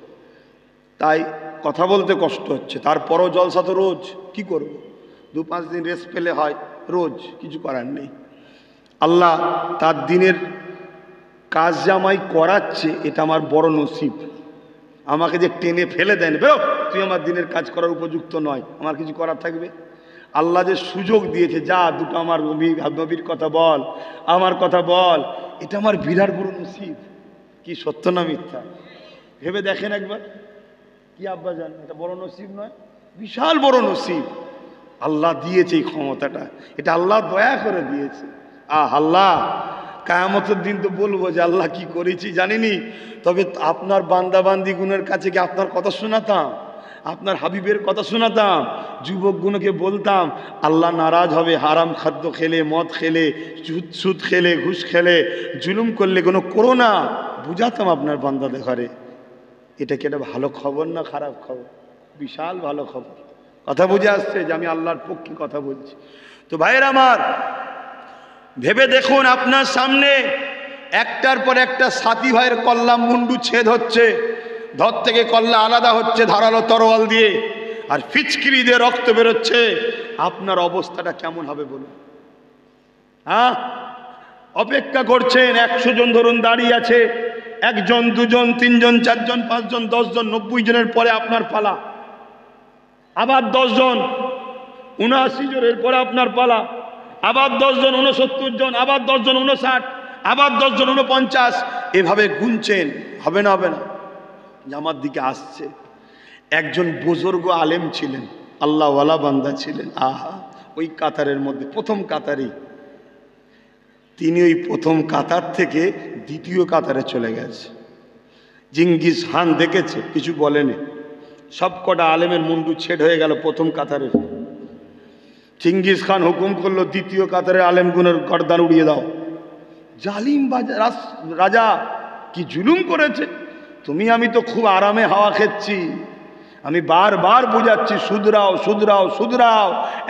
তাই কথা বলতে কষ্ট হচ্ছে। তারপরও জলসা তো রোজ, কি করব? 2-5 দিন রেস্ট পেলে হয়, রোজ কিছু করার নেই। আল্লাহ তার দিনের কাজ জামাই করাচ্ছে, এটা আমার বড় নসিব। আমাকে যে টেনে ফেলে দেন, বেরো তুই আমার দিনের কাজ করার উপযুক্ত নয়, আমার কিছু করার থাকবে? আল্লাহ যে সুযোগ দিয়েছে, যা দুটো আমার নবীর কথা বল, আমার কথা বল, এটা আমার বিরাট বড় নসিব। কি সত্য না মিথ্যা? ভেবে দেখেন একবার। কি আব্বা জান, এটা বড় নসিব নয়? বিশাল বড় নসিব আল্লাহ দিয়েছে এই ক্ষমতাটা, এটা আল্লাহ দয়া করে দিয়েছে। আল্লাহ কিয়ামতের দিন তো বলবো যে আল্লাহ কি করেছি জানিনি, তবে আপনার বান্দাবান্দি গুণের কাছে কি আপনার কথা শোনাতাম, আপনার হাবিবের কথা শোনাতাম, যুবকগুলোকে বলতাম আল্লাহ নারাজ হবে হারাম খাদ্য খেলে, মদ খেলে, সুদ খেলে, ঘুষ খেলে, জুলুম করলে কোনো করো না, বুঝাতাম আপনার বান্দাদের ঘরে। এটা কি একটা ভালো খবর না খারাপ খবর? বিশাল ভালো খবর। কথা বুঝে আসছে যে আমি আল্লাহর পক্ষে কথা বলছি। তো ভাইয়ের আমার, ভেবে দেখুন আপনার সামনে একটার পর একটা সাথী ভাইয়ের কল্লা মুন্ডু ছেদ হচ্ছে, ধর থেকে কল্লা আলাদা হচ্ছে ধারালো তরোয়াল দিয়ে, আর ফিচকিরি দিয়ে রক্ত বেরোচ্ছে। আপনার অবস্থাটা কেমন হবে বলুন? হ্যাঁ, অপেক্ষা করছেন। 100 জন ধরুন দাঁড়িয়ে আছে, 1 জন, 2 জন, 3 জন, 4 জন, 5 জন, 10 জন, 90 জনের পরে আপনার পালা। আবার 10 জন, 79 জনের পরে আপনার পালা। আবার 10 জন, 69 জন, আবার 10 জন, 59, আবার 10 জন, 49। এভাবে গুনছেন। হবে না? হবে না? আমার দিকে আসছে একজন বুজুর্গ আলেম ছিলেন, আল্লাহওয়ালা বান্দা ছিলেন। আহা, ওই কাতারের মধ্যে প্রথম কাতারই তিনি ওই প্রথম কাতার থেকে দ্বিতীয় কাতারে চলে গেছে। চিঙ্গিস খান দেখেছে, কিছু বলেনি। সব কটা আলেমের মুন্ডু ছেদ হয়ে গেল প্রথম কাতারের। চিঙ্গিস খান হুকুম করলো দ্বিতীয় কাতারের আলেমগুনের গর্দান উড়িয়ে দাও। জালিম রাজা কি জুলুম করেছে। তুমি আমি তো খুব আরামে হাওয়া খেচ্ছি, আমি বারবার বুঝাচ্ছি শুধরাও শুধরাও শুধরাও,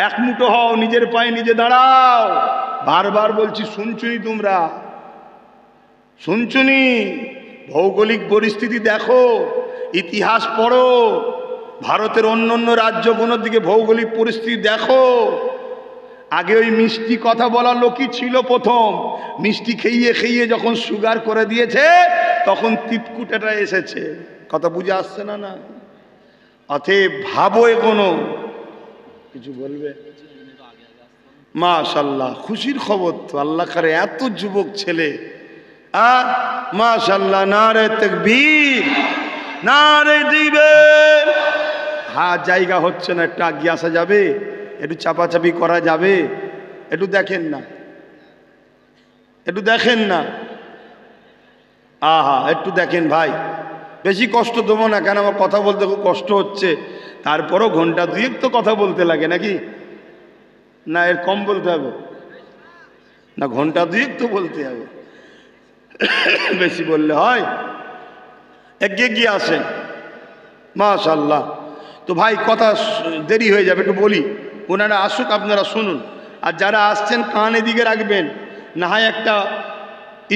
এক মুঠো হও, নিজের পায়ে নিজে দাঁড়াও, বারবার বলছি শুনছুনি, তোমরা শুনছুনি। ভৌগোলিক পরিস্থিতি দেখো, ইতিহাস পড়ো, ভারতের অন্য অন্য রাজ্যগুলোর দিকে ভৌগোলিক পরিস্থিতি দেখো। আগে ওই মিষ্টি কথা বলার লোকই ছিল প্রথম, মিষ্টি খেয়ে খেয়ে যখন সুগার করে দিয়েছে তখন তিতকুটাটা এসেছে। কথা বুঝে আসছে না? না, অতএব ভাবো কোনো কিছু বলবে। মাশাআল্লাহ, খুশির খবর তো, আল্লাহ করে এত যুবক ছেলে। মাশাআল্লাহ, নারে তাকবীর, নারে দিবেন। হ্যাঁ, জায়গা হচ্ছে না, একটু আগিয়ে আসা যাবে, একটু চাপাচাপি করা যাবে, একটু দেখেন না, একটু দেখেন না। আহা, একটু দেখেন ভাই, বেশি কষ্ট দেবো না, কেন আমার কথা বলতে খুব কষ্ট হচ্ছে। তারপরও ঘন্টা দুয়েক তো কথা বলতে লাগে নাকি? না এর কম বলতে হবে? না, ঘন্টা দুয়েক তো বলতে হবে, বেশি বললে হয়। এগিয়ে গিয়ে আসেন। মাশাআল্লাহ। তো ভাই কথা দেরি হয়ে যাবে, একটু বলি, ওনারা আসুক, আপনারা শুনুন। আর যারা আসছেন কান এদিকে রাখবেন, না হয় একটা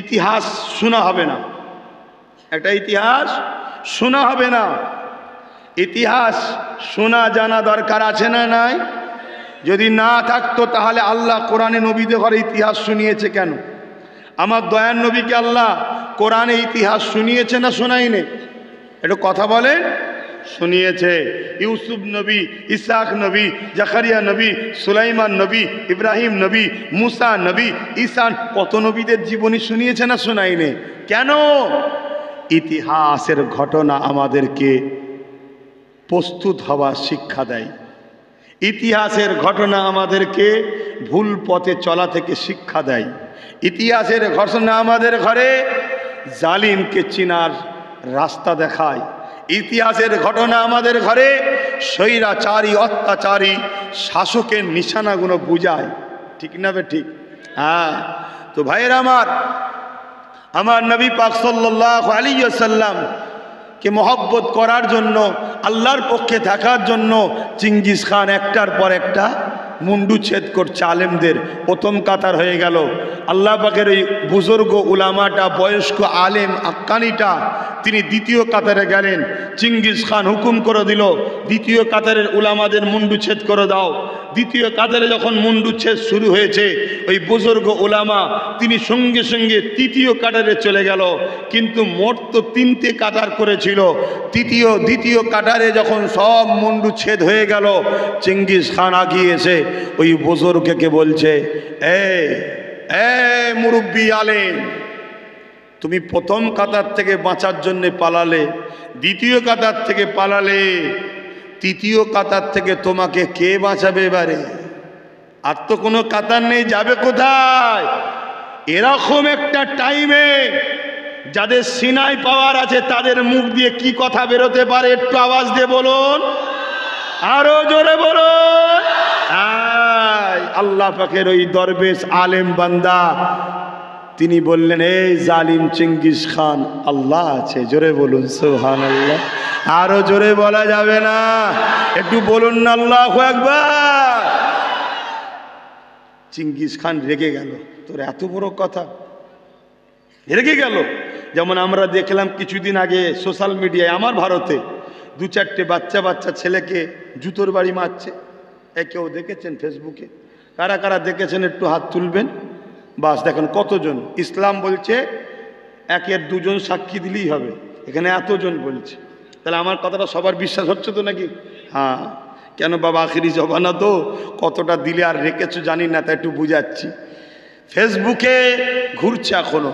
ইতিহাস শোনা হবে না, একটা ইতিহাস শোনা হবে না। ইতিহাস শোনা জানা দরকার আছে না নাই? যদি না থাকতো তাহলে আল্লাহ কোরআনে নবীদের ঘরে ইতিহাস শুনিয়েছে কেন? আমার দয়ার নবীকে আল্লাহ কোরআনে ইতিহাস শুনিয়েছে না শোনায়নি? একটু কথা বলেন। শুনিয়েছে। ইউসুফ নবী, ইসাক নবী, জাকারিয়া নবী, সুলাইমান নবী, ইব্রাহিম নবী, মুসা নবী, ঈসা, কত নবীদের জীবনী শুনিয়েছে না শোনায়নি? কেন? ইতিহাসের ঘটনা আমাদেরকে প্রস্তুত হওয়ার শিক্ষা দেয়। ইতিহাসের ঘটনা আমাদেরকে ভুল পথে চলা থেকে শিক্ষা দেয়। ইতিহাসের ঘটনা আমাদের ঘরে জালিমকে চিনার রাস্তা দেখায়। ইতিহাসের ঘটনা আমাদের ঘরে স্বৈরাচারী অত্যাচারী শাসকের নিশানাগুলো বুঝায়। ঠিক না বে ঠিক? হ্যাঁ। তো ভাইয়েরা আমার নবী পাক সাল্লাল্লাহু আলাইহি ওয়াসাল্লাম কে মহব্বত করার জন্য, আল্লাহর পক্ষে থাকার জন্য চিঙ্গিস খান একটার পর একটা মুন্ডু ছেদ করছে আলেমদের। প্রথম কাতার হয়ে গেল। আল্লাহ পাকের এই বুজুর্গ উলামাটা, বয়স্ক আলেম আক্কানিটা, তিনি দ্বিতীয় কাতারে গেলেন। চিঙ্গিস খান হুকুম করে দিল দ্বিতীয় কাতারের উলামাদের মুন্ডু ছেদ করে দাও। দ্বিতীয় কাতারে যখন মুন্ডু ছেদ শুরু হয়েছে, ওই বুজুর্গ উলামা তিনি সঙ্গে সঙ্গে তৃতীয় কাতারে চলে গেল। কিন্তু মোট তো 3টে কাতার করেছিল। দ্বিতীয় কাতারে যখন সব মুন্ডু ছেদ হয়ে গেল, চিঙ্গিস খান আগিয়ে এসে ওই বুজুর্গকে বলছে, মুরব্বী আলেম, তুমি প্রথম কাতার থেকে বাঁচার জন্য পালালে, দ্বিতীয় কাতার থেকে পালালে, তৃতীয় কাতার থেকে তোমাকে কে বাঁচাবে এবারে? আর তো কোনো কাতার নেই, যাবে কোথায়? এরকম একটা টাইমে যাদের সিনাই পাওয়ার আছে তাদের মুখ দিয়ে কি কথা বেরোতে পারে? একটু আওয়াজ দিয়ে বলুন, আরো জোরে বলুন। আল্লাহ পাকের ওই দরবেশ আলেম বান্দা তিনি বললেন, এই জালিম চিঙ্গিস খান, আল্লাহ আছে, জোরে বলুন সুবহানাল্লাহ। আরো জোরে বলা যাবে না? একটু বলুন না আল্লাহু আকবার। চিঙ্গিস খান রেগে গেল, তোর এত বড় কথা, রেগে গেল। যেমন আমরা দেখলাম কিছুদিন আগে সোশ্যাল মিডিয়ায় আমার ভারতে 2-4টে বাচ্চা ছেলেকে জুতোর বাড়ি মারছে। কেউ দেখেছেন ফেসবুকে? কারা কারা দেখেছেন একটু হাত তুলবেন। বাস দেখেন কতজন। ইসলাম বলছে 1-2 সাক্ষী দিলেই হবে, এখানে এতজন বলছে। তাহলে আমার কথাটা সবার বিশ্বাস হচ্ছে তো নাকি? হ্যাঁ। কেন বাবা, আখিরি জবানা তো, কতটা দিলে আর রেখেছো জানি না, তাই একটু বুঝাচ্ছি। ফেসবুকে ঘুরছে এখনো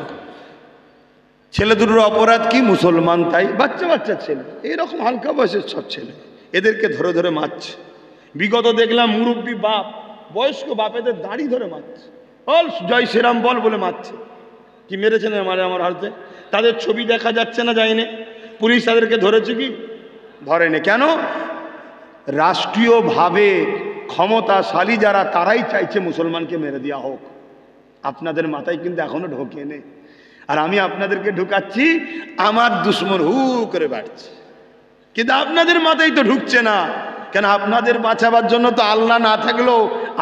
ছেলে দুটোর অপরাধ কি? মুসলমান তাই, বাচ্চা ছেলে, এরকম হালকা বয়সের সব ছেলে, এদেরকে ধরে ধরে মারছে। বিগত দেখলাম মুরব্বী বাপ, বয়স্ক বাপেদের দাড়ি ধরে মারছে, বল জয় শ্রীরাম বল বলে মারছে। কি মেরেছে না মারে আমার হাতে? তাদের ছবি দেখা যাচ্ছে না, যায়নি, পুলিশ তাদেরকে ধরেছে কি? ধরেনি। কেন? রাষ্ট্রীয়ভাবে ক্ষমতাশালী যারা তারাই চাইছে মুসলমানকে মেরে দেওয়া হোক। আপনাদের মাথায় কিন্তু এখনো ঢোকে নেই, আর আমি আপনাদেরকে ঢুকাচ্ছি, আমার দুশ্মন হু করে বাড়ছে, কিন্তু আপনাদের মাথায় তো ঢুকছে না। কেন? আপনাদের বাঁচাবার জন্য তো আল্লাহ না থাকলেও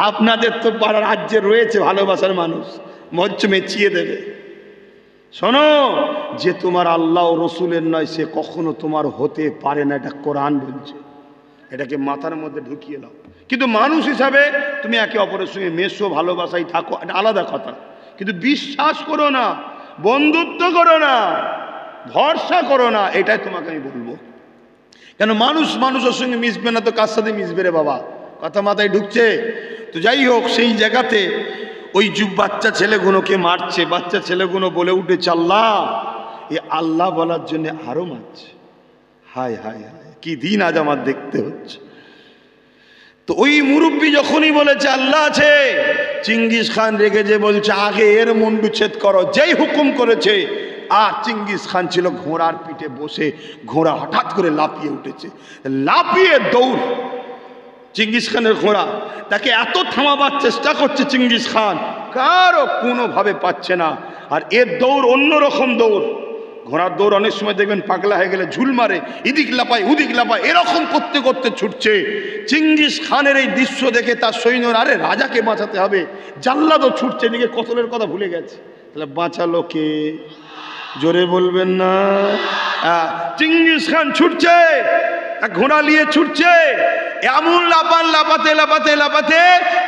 আপনাদের তো রাজ্যে রয়েছে ভালোবাসার মানুষ, মঞ্চ মেচিয়ে দেবে। শোনো, যে তোমার আল্লাহ ও রসুলের নয় সে কখনো তোমার হতে পারে না, এটা কোরআন বলছে। এটাকে মাথার মধ্যে ঢুকিয়ে নাও। কিন্তু মানুষ হিসাবে তুমি একে অপরের সঙ্গে মেশো, ভালোবাসায় থাকো, এটা আলাদা কথা, কিন্তু বিশ্বাস করো না, বন্ধুত্ব করো না, ভরসা করো না, এটাই তোমাকে আমি বলবো। কেন? মানুষ মানুষের সঙ্গে মিশবে না তো কার সাথে মিশবে রে বাবা? কথা মাথায় ঢুকছে? তো যাই হোক, সেই জায়গাতে ওই বাচ্চা ছেলেগুলোকে মারছে, বাচ্চা ছেলেগুলো বলে উঠেছে আল্লাহ, এ আল্লাহ বলার জন্য আরো মারছে। হায় হায় হায়, কি দিন আজ আমার দেখতে হচ্ছে। তো ওই মুরব্বী যখনই বলেছে আল্লাহ আছে, চিঙ্গিস খান রেগে যে বলছে আগে এর মুন্ডুচ্ছেদ করো, যেই হুকুম করেছে। আর চিঙ্গিস খান ছিল ঘোড়ার পিঠে বসে, ঘোড়া হঠাৎ করে লাফিয়ে উঠেছে, লাফিয়ে দৌড়। চিঙ্গিস খানের ঘোড়া, তাকে এত থামাবার চেষ্টা করছে চিঙ্গিস খান, কারো কোনোভাবে পাচ্ছে না। আর এর দৌড় অন্যরকম দৌড়। ঘোড়ার দৌড় অনেক সময় দেখবেন পাগলা হয়ে গেলে ঝুল মারে, ইদিক লাপায় উদিক লাপায়, এরকম করতে করতে ছুটছে। চিঙ্গিস খানের এই দৃশ্য দেখে তার সৈন্যরা, আরে রাজাকে বাঁচাতে হবে, জাল্লাদও ছুটছে, এদিকে কতলের কথা ভুলে গেছে। তাহলে বাঁচালো কে? জোরে বলবেন না? চিঙ্গিস খান ছুটছে, ঘোড়া নিয়ে ছুটছে, এমন লাপাতে লাপাতে লাপাতে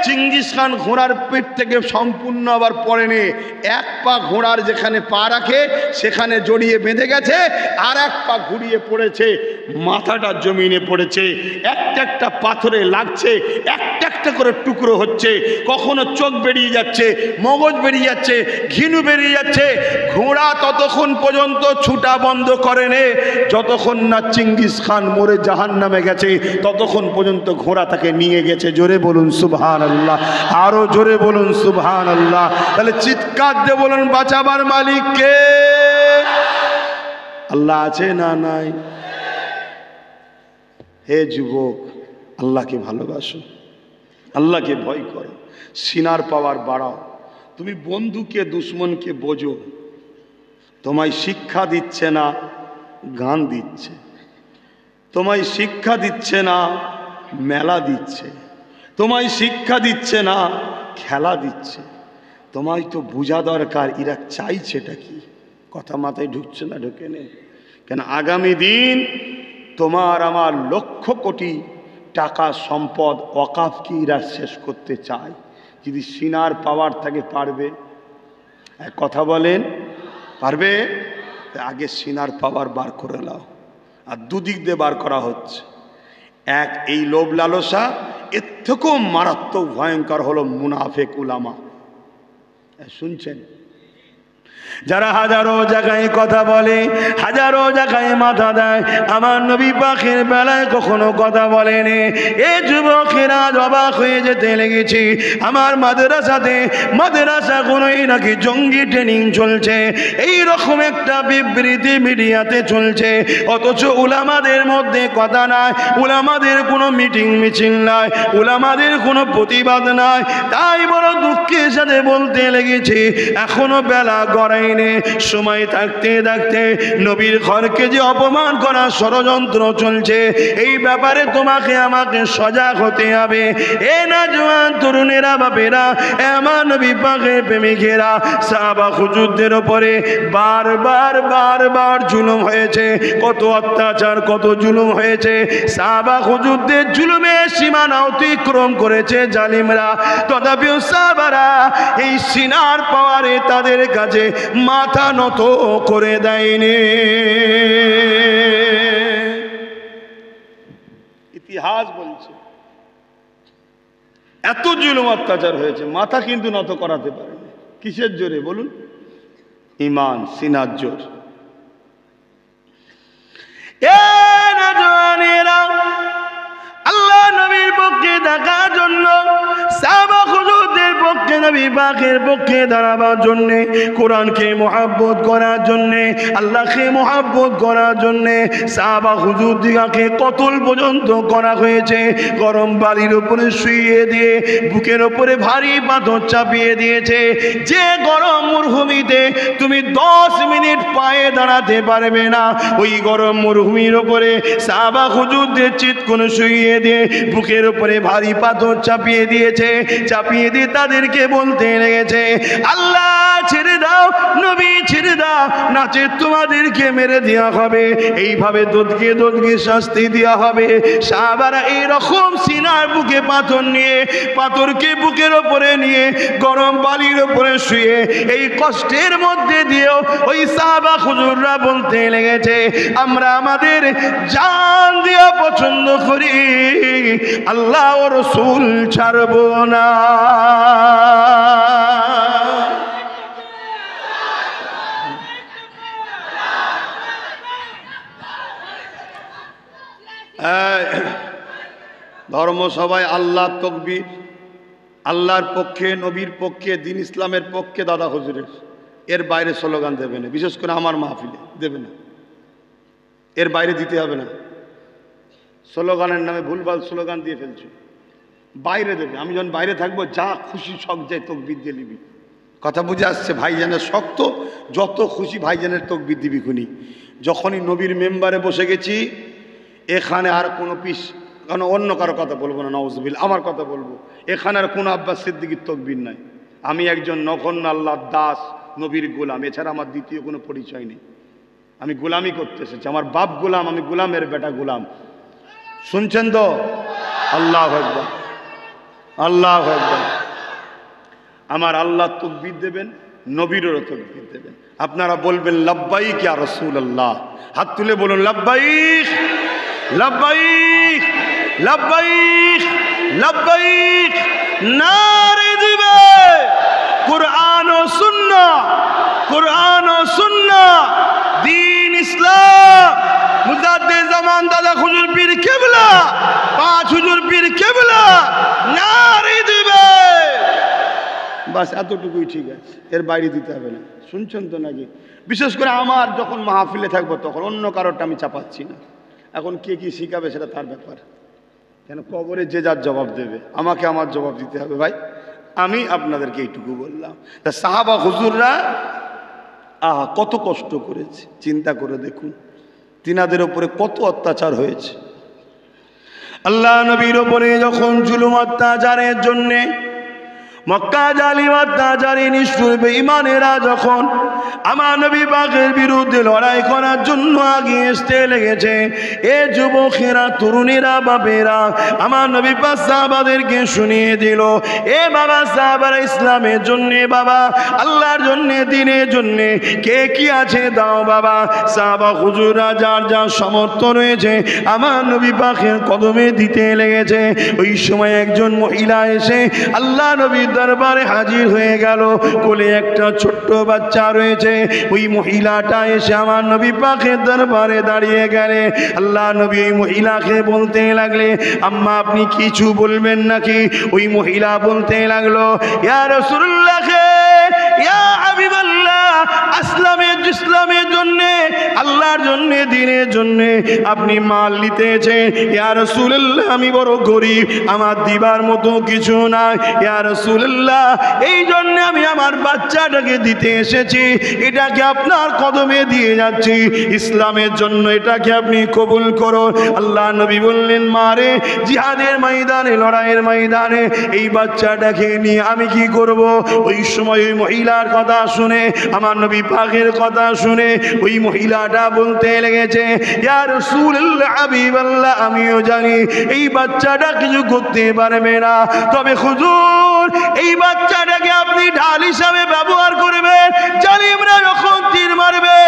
চিঙ্গিস খান ঘোড়ার পেট থেকে সম্পূর্ণ আবার পড়েনি। এক পা ঘোড়ার যেখানে পা রাখে সেখানে জড়িয়ে বেঁধে গেছে, আর এক পা ঘুরিয়ে পড়েছে, মাথাটা জমিনে পড়েছে, একটা একটা পাথরে লাগছে, একটা একটা করে টুকরো হচ্ছে, কখনো চোখ বেরিয়ে যাচ্ছে, মগজ বেরিয়ে যাচ্ছে, ঘিনু বেরিয়ে যাচ্ছে। ঘোড়া ততক্ষণ পর্যন্ত ছুটা বন্ধ করেনি যতক্ষণ না চিঙ্গিস খান মরে জাহান্নামে গেছে, ততক্ষণ পর্যন্ত ঘোড়া তাকে নিয়ে গেছে। জোরে বলুন সুবহানাল্লাহ, আরো জোরে বলুন সুবহানাল্লাহ। তাহলে চিৎকার দিয়ে বলুন বাঁচাবার মালিক কে? আল্লাহ আছে না নাই? হে যুবক, আল্লাহকে ভালোবাসো, আল্লাহকে ভয় করো, সিনার পাওয়ার বাড়াও। তুমি বন্ধুকে দুশ্মনকে বোঝো। তোমায় শিক্ষা দিচ্ছে না, গান দিচ্ছে। তোমায় শিক্ষা দিচ্ছে না, মেলা দিচ্ছে। তোমায় শিক্ষা দিচ্ছে না, খেলা দিচ্ছে। তোমায় তো বোঝা দরকার এরা চাইছেটা কি। কথা মাথায় ঢুকছে না? ঢুকে নেই। কেন? আগামী দিন তোমার আমার লক্ষ কোটি টাকা সম্পদ ওয়াকাফকে এরা শেষ করতে চায়। যদি সিনার পাওয়ার থাকে পারবে? কথা বলেন, পারবে? আগে সিনার পাওয়ার বার করে নাও। আর দুদিক দিয়ে বার করা হচ্ছে। এক, এই লোভ লালসা, এর থেকেও মারাত্মক ভয়ঙ্কর হলো মুনাফেক উলামা। শুনছেন? যারা হাজারো জায়গায় কথা বলে, হাজারো জায়গায় মাথা দেয়, আমার নবী পাকের বেলায় কখনো কথা বলেনি। এ যুবকেরা অবাক হয়ে যেতে লেগেছে। আমার মাদ্রাসাগুলোই নাকি জঙ্গি ট্রেনিং চলছে, এই রকম একটা বিবৃতি মিডিয়াতে চলছে। অথচ উলামাদের মধ্যে কথা নাই, উলামাদের কোনো মিটিং মিছিল নাই, উলামাদের কোনো প্রতিবাদ নাই। তাই বড় দুঃখের সাথে বলতে লেগেছে, এখনো বেলা গড়াই সময় থাকতে থাকতে নবীর ঘরকে যে অপমান করার ষড়যন্ত্র চলছে, এই ব্যাপারে তোমাকে আমাকে সজাগ হতে হবে। এ না জওয়ান তরুণেরা, বাপেরা, আমার নবী পাকের প্রেমিকেরা, সাহাবা হুজুরদের উপরে বারবার বারবার জুলুম হয়েছে। কত অত্যাচার, কত জুলুম হয়েছে। সাহাবা হুজুরদের জুলুমের সীমানা অতিক্রম করেছে জালিমরা। তথাপিও সাহাবারা এই সিনার পাওয়ারে তাদের কাছে মাথা নত করে দেয়নি। ইতিহাস বলছে এত জুলুম অত্যাচার হয়েছে, মাথা কিন্তু নত করাতে পারেনি। কিসের জোরে বলুন? ঈমান, সিনার জোর। আল্লাহ নবীর পক্ষে থাকার জন্য, সাহাবা হুজুরদের পক্ষে নবী নবী পাকের পক্ষে দাঁড়াবার জন্যে, কোরআনকে মহব্বত করার জন্যে, আল্লাহকে মহব্বত করার জন্যে সাহাবা হুজুর দিগাকে কতল পর্যন্ত করা হয়েছে। গরম বালির উপরে শুইয়ে দিয়ে বুকের উপরে ভারী পাথর চাপিয়ে দিয়েছে। যে গরম মরুভূমিতে তুমি 10 মিনিট পায়ে দাঁড়াতে পারবে না, ওই গরম মরুভূমির উপরে সাহাবা হুজুরদের চিৎকুন শুইয়ে দিয়ে বুকের উপরে ভারী পাথর চাপিয়ে দিয়েছে। চাপিয়ে দিয়ে তাদেরকে বলতে লেগেছে, আল্লাহ ছেড়ে দাও, নবী ছেড়ে দাও, নাচে তোমাদেরকে মেরে দেওয়া হবে, এইভাবে দোদকে দোদকে শাস্তি দেওয়া হবে। সাহাবারা এইরকম সিনার বুকে পাথর নিয়ে, পাথরকে বুকের ওপরে নিয়ে গরম বালির ওপরে শুয়ে এই কষ্টের মধ্যে দিয়েও ওই সাহাবা হুজুররা বলতে লেগেছে, আমরা আমাদের জান দিয়া পছন্দ করি, আল্লাহ ও রাসূল ছাড়ব না। ধর্মসভায় আল্লাহ তকবীর, আল্লাহর পক্ষে, নবীর পক্ষে, দিন ইসলামের পক্ষে দাদা হুজুরের, এর বাইরে স্লোগান দেবে না। বিশেষ করে আমার মাহফিলে দেবে না, এর বাইরে দিতে হবে না। স্লোগানের নামে ভুলভাল স্লোগান দিয়ে ফেলছো, বাইরে দেবে। আমি যখন বাইরে থাকবো যা খুশি শখ যায় তকবীর দিয়ে নিবি। কথা বুঝে আসছে? ভাইজানের শক্ত, যত খুশি ভাইজানের তকবীর দিবি খুনি। যখনই নবীর মেম্বারে বসে গেছি, এখানে আর কোনো পিস, কারণ অন্য কারো কথা বলবো না, নাউজুবিল্লাহ, আমার কথা বলবো। এখানে আর কোনো আব্বাস সিদ্দিকীর তকবীর নাই। আমি একজন নগণ্য আল্লাহর দাস, নবীর গোলাম, এছাড়া আমার দ্বিতীয় কোনো পরিচয় নেই। আমি গোলামি করতে এসেছি, আমার বাপ গোলাম, আমি গোলামের বেটা গোলাম। শুনছেন তো? আল্লাহু আকবার, আল্লাহু আকবার। আমার আল্লাহ তকবীর দেবেন, নবীরও তকবীর দেবেন। আপনারা বলবেন লাব্বাইক ইয়া রাসূলুল্লাহ। হাত তুলে বলুন লাব্বাইক, লাব্বাইক, লাব্বাইক, লাব্বাইক। নারে দিবে কুরআন ও সুন্নাহ, কুরআন ও সুন্নাহ, দ্বীন ইসলাম, মুজাদ্দিদ জামান দাদা হুজুর পীর কেবলা, 5 হুজুর পীর কেবলা। নারে দিবে, বাস এতটুকুই ঠিক আছে, এর বাইরে দিতে হবে না। শুনছেন তো নাকি? বিশেষ করে আমার যখন মাহফিলে থাকবো তখন অন্য কারোরটা আমি চাপাচ্ছি না। এখন কে কি শিখাবে সেটা তার ব্যাপার, কেন কবরে যে যার জবাব দেবে, আমাকে আমার জবাব দিতে হবে। ভাই আমি আপনাদেরকে এইটুকু বললাম। তা সাহাবা হুজুররা আহা কত কষ্ট করেছে, চিন্তা করে দেখুন তিনাদের ওপরে কত অত্যাচার হয়েছে। আল্লাহ নবীর ওপরে যখন জুলুম অত্যাচারের জন্যে মক্কা জালিম অত্যাচারী নিষ্ঠুর বেঈমানেরা যখন আমার নবী পাকের বিরুদ্ধে লড়াই করার জন্য আগিয়ে আসতে লেগেছে, এ যুবকেরা, তরুণীরা, বাপেরা আমার নবী পাক সাহাবাদেরকে শুনিয়ে দিল, এ বাবা সাহাবারা, ইসলামের জন্যে, বাবা আল্লাহর জন্যে, দ্বীনের জন্যে কে কি আছে দাও বাবা। সাহাবা হুজুররা যার যার সামর্থ্য রয়েছে আমার নবী পাকের কদমে দিতে লেগেছে। ওই সময় একজন মহিলা এসে আল্লাহ নবী দরবারে হাজির হয়ে গেল। কোলে একটা ছোট্ট বাচ্চা রয়েছে। ওই মহিলাটা এসে আমার নবী পাকের দরবারে দাঁড়িয়ে গেলে আল্লাহ নবী ওই মহিলাকে বলতে লাগলে, আম্মা আপনি কিছু বলবেন নাকি? ওই মহিলা বলতে লাগলো, ইয়া রাসূলুল্লাহ, ইয়া হাবিবাল্লাহ, ইসলামের জন্যে, আল্লাহর জন্যে, দ্বীনের জন্যে আপনি মাল নিতেছেন। ইয়া রাসূলুল্লাহ, আমি বড় গরিব, আমার দিবার মতো কিছু নাই। ইয়া রাসূলুল্লাহ, এই জন্য আমি আমার বাচ্চাটাকে দিতে এসেছি, এটাকে আপনার কদমে দিয়ে যাচ্ছি, ইসলামের জন্য এটাকে আপনি কবুল করুন। আল্লাহ নবী বললেন, মারে জিহাদের ময়দানে, লড়াইয়ের ময়দানে এই বাচ্চাটাকে নিয়ে আমি কি করব? ওই সময় ওই মহিলার কথা শুনে, আমার নবী পাকের কথা শুনে ওই মহিলাটা বলতে লেগেছে, ইয়া রাসূলুল্লাহ, হাবিবাল্লাহ, আমিও জানি এই বাচ্চাটা কিছু করতে পারবে না, তবে হুজুর এই বাচ্চাটাকে আপনি ঢাল হিসাবে ব্যবহার করবেন। জালিমরা যখন তীর মারবে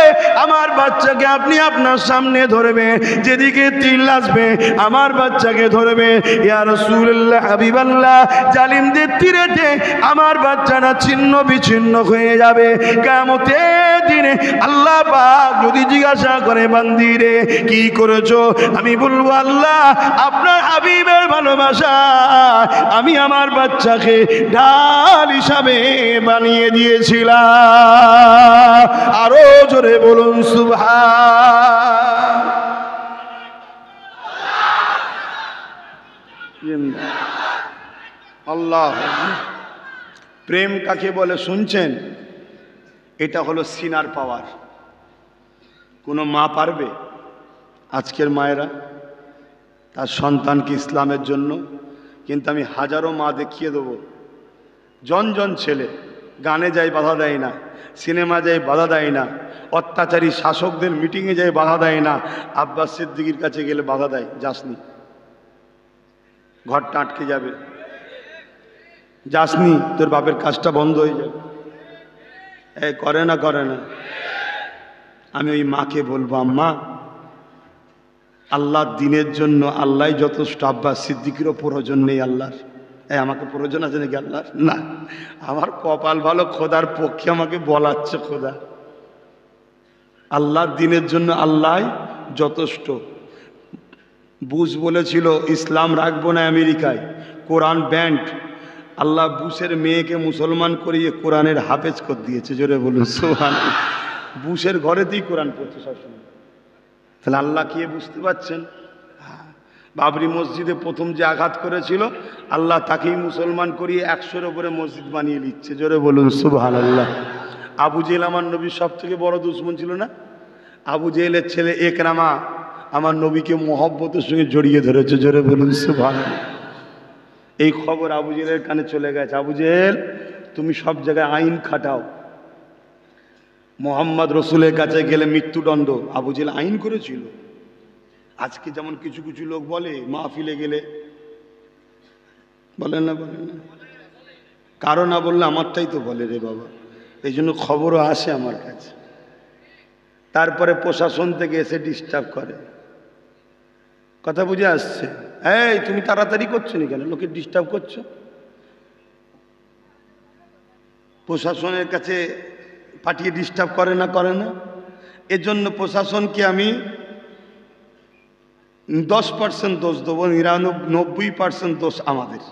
আমার বাচ্চাকে আপনি আপনার সামনে ধরবেন, যেদিকে তীর আসবে আমার বাচ্চাকে ধরবে। ইয়া রাসূলুল্লাহ, হাবিবাল্লাহ, জালিমদের তীরেতে আমার বাচ্চাটা ছিন্ন বিচ্ছিন্ন হয়ে যাবে। কিয়ামতের দিনে আল্লাহ পাক যদি জিজ্ঞাসা করে বান্দি রে কি করেছো, আমি বলবো আল্লাহ আপনার হাবিবের ভালোবাসা আমি আমার বাচ্চাকে ঢাল হিসাবে বানিয়ে দিয়েছিলাম। আরো জোরে বলুন সুবহান। আল্লাহ প্রেম কাকে বলে শুনছেন? এটা হলো সিনার পাওয়ার। কোনো মা পারবে আজকের মায়েরা তার সন্তানকে ইসলামের জন্য? কিন্তু আমি হাজারো মা দেখিয়ে দেবো, জন ছেলে গানে যায় বাধা দেয় না, সিনেমা যায় বাধা দেয় না, অত্যাচারী শাসকদের মিটিংয়ে যায় বাধা দেয় না, আব্বাস সিদ্দিকীর কাছে গেলে বাধা দেয়, যাসনি ঘরটা আটকে যাবে, যাসনি তোর বাপের কাজটা বন্ধ হয়ে যাবে। এই করে না করে না? আমি ওই মাকে বলবো আম্মা আল্লাহর দিনের জন্য আল্লাহ যথেষ্ট, আব্বাস সিদ্দিকেরও প্রয়োজন নেই আল্লাহর। আমাকে প্রয়োজন আছে নাকি আল্লাহর? না, আমার কপাল ভালো, খোদার পক্ষে আমাকে বলাচ্ছে খোদা। আল্লাহর দিনের জন্য আল্লাহ যথেষ্ট। বুশ বলেছিল ইসলাম রাখবো না আমেরিকায়, কোরআন ব্যান্ড। আল্লাহ বুশের মেয়েকে মুসলমান করিয়ে কোরআনের হাফেজ করে দিয়েছে। জোরে বলুন সুবহানাল্লাহ। বুশের ঘরেতেই কোরআন পড়ছে সবসময়। তাহলে আল্লাহ কি বুঝতে পারছেন? বাবরি মসজিদে প্রথম যে আঘাত করেছিল আল্লাহ তাকেই মুসলমান করিয়ে 100-এর উপরে মসজিদ বানিয়ে নিচ্ছে। জোরে বলুন সুবহানাল্লাহ। আবু জেহেল আমার নবীর সব থেকে বড় দুশমন ছিল না? আবু জেহেলের ছেলে একরামা আমার নবীকে মহব্বতের সঙ্গে জড়িয়ে ধরেছে। জোরে বলুন সুবহানাল্লাহ। এই খবর আবু জেহেলের কানে চলে গেছে। আবু জেহেল তুমি সব জায়গায় আইন খাটাও, মোহাম্মদ রসুলের কাছে গেলে মৃত্যুদণ্ড। আবু জেহেল আইন করেছিল। আজকে যেমন কিছু কিছু লোক বলে মাহফিলে গেলে, বলেন না কারো না বললে আমারটাই তো বলে রে বাবা, এই জন্য খবরও আসে আমার কাছে। তারপরে প্রশাসন থেকে এসে ডিস্টার্ব করে। কথা বুঝে আসছে? এই তুমি তাড়াতাড়ি করছো না কেন, লোকে ডিস্টার্ব করছো? প্রশাসনের কাছে পাঠিয়ে ডিস্টার্ব করে না? এজন্য প্রশাসনকে আমি 10% দোষ দেবো, 99% দোষ আমাদের।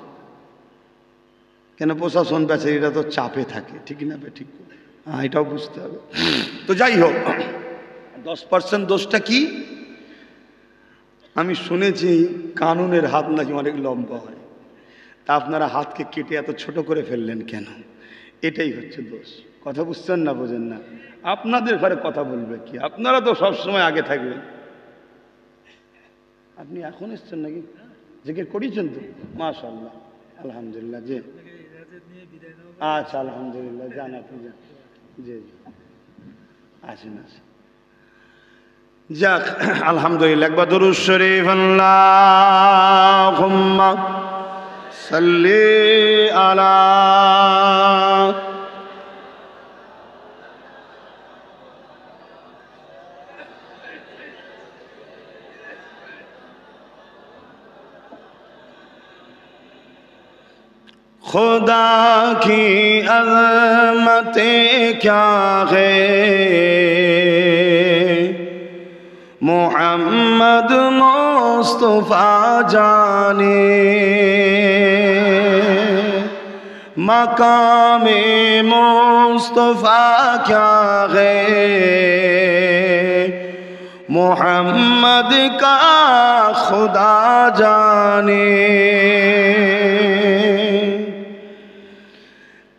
কেন? প্রশাসন বেচারীরা তো চাপে থাকে, ঠিক না? ঠিক, হ্যাঁ, এটাও বুঝতে হবে। তো যাই হোক, 10% দোষটা কি? আমি শুনেছি কানুনের হাত নাকি অনেক লম্বা হয়, তা আপনারা হাতকে কেটে এত ছোট করে ফেললেন কেন? এটাই হচ্ছে দোষ। কথা বুঝছেন না? বোঝেন না? আপনাদের ঘরে কথা বলবে কি? আপনারা তো সবসময় আগে থাকবেন। আপনি এখন এসছেন নাকি? জিজ্ঞেস করেছেন তো? মাশাআল্লাহ, আলহামদুলিল্লাহ। জি আচ্ছা, আলহামদুলিল্লাহ। যান আপনি, যান। জি আসেন। যাক, আলহামদুলিল্লাহ। একবার দরুদ শরীফ আল্লাহুম্মা সাল্লি আলা खुदा की अज़मतें क्या है, मोहम्मद मुस्तफ़ा जाने, मकामे मुस्तफ़ा क्या है, मोहम्मद का खुदा जाने।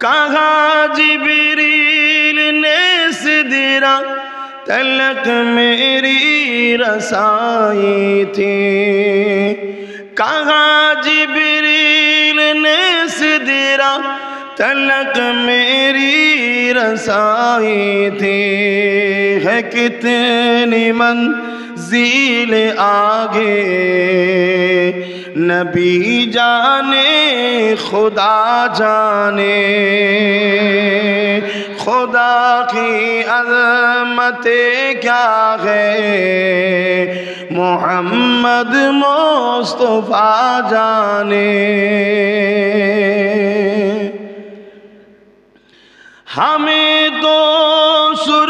कहा जिब्रील ने सिदरा तलक मेरी रसाई थी, कहा जिब्रील ने सिदरा तलक मेरी रसाई थी, है कितनी मंजिल आगे नबी जाने खुदा जाने, खुदा की अज़मतें क्या है, मोहम्मद मुस्तफ़ा जाने। हमें तो सुर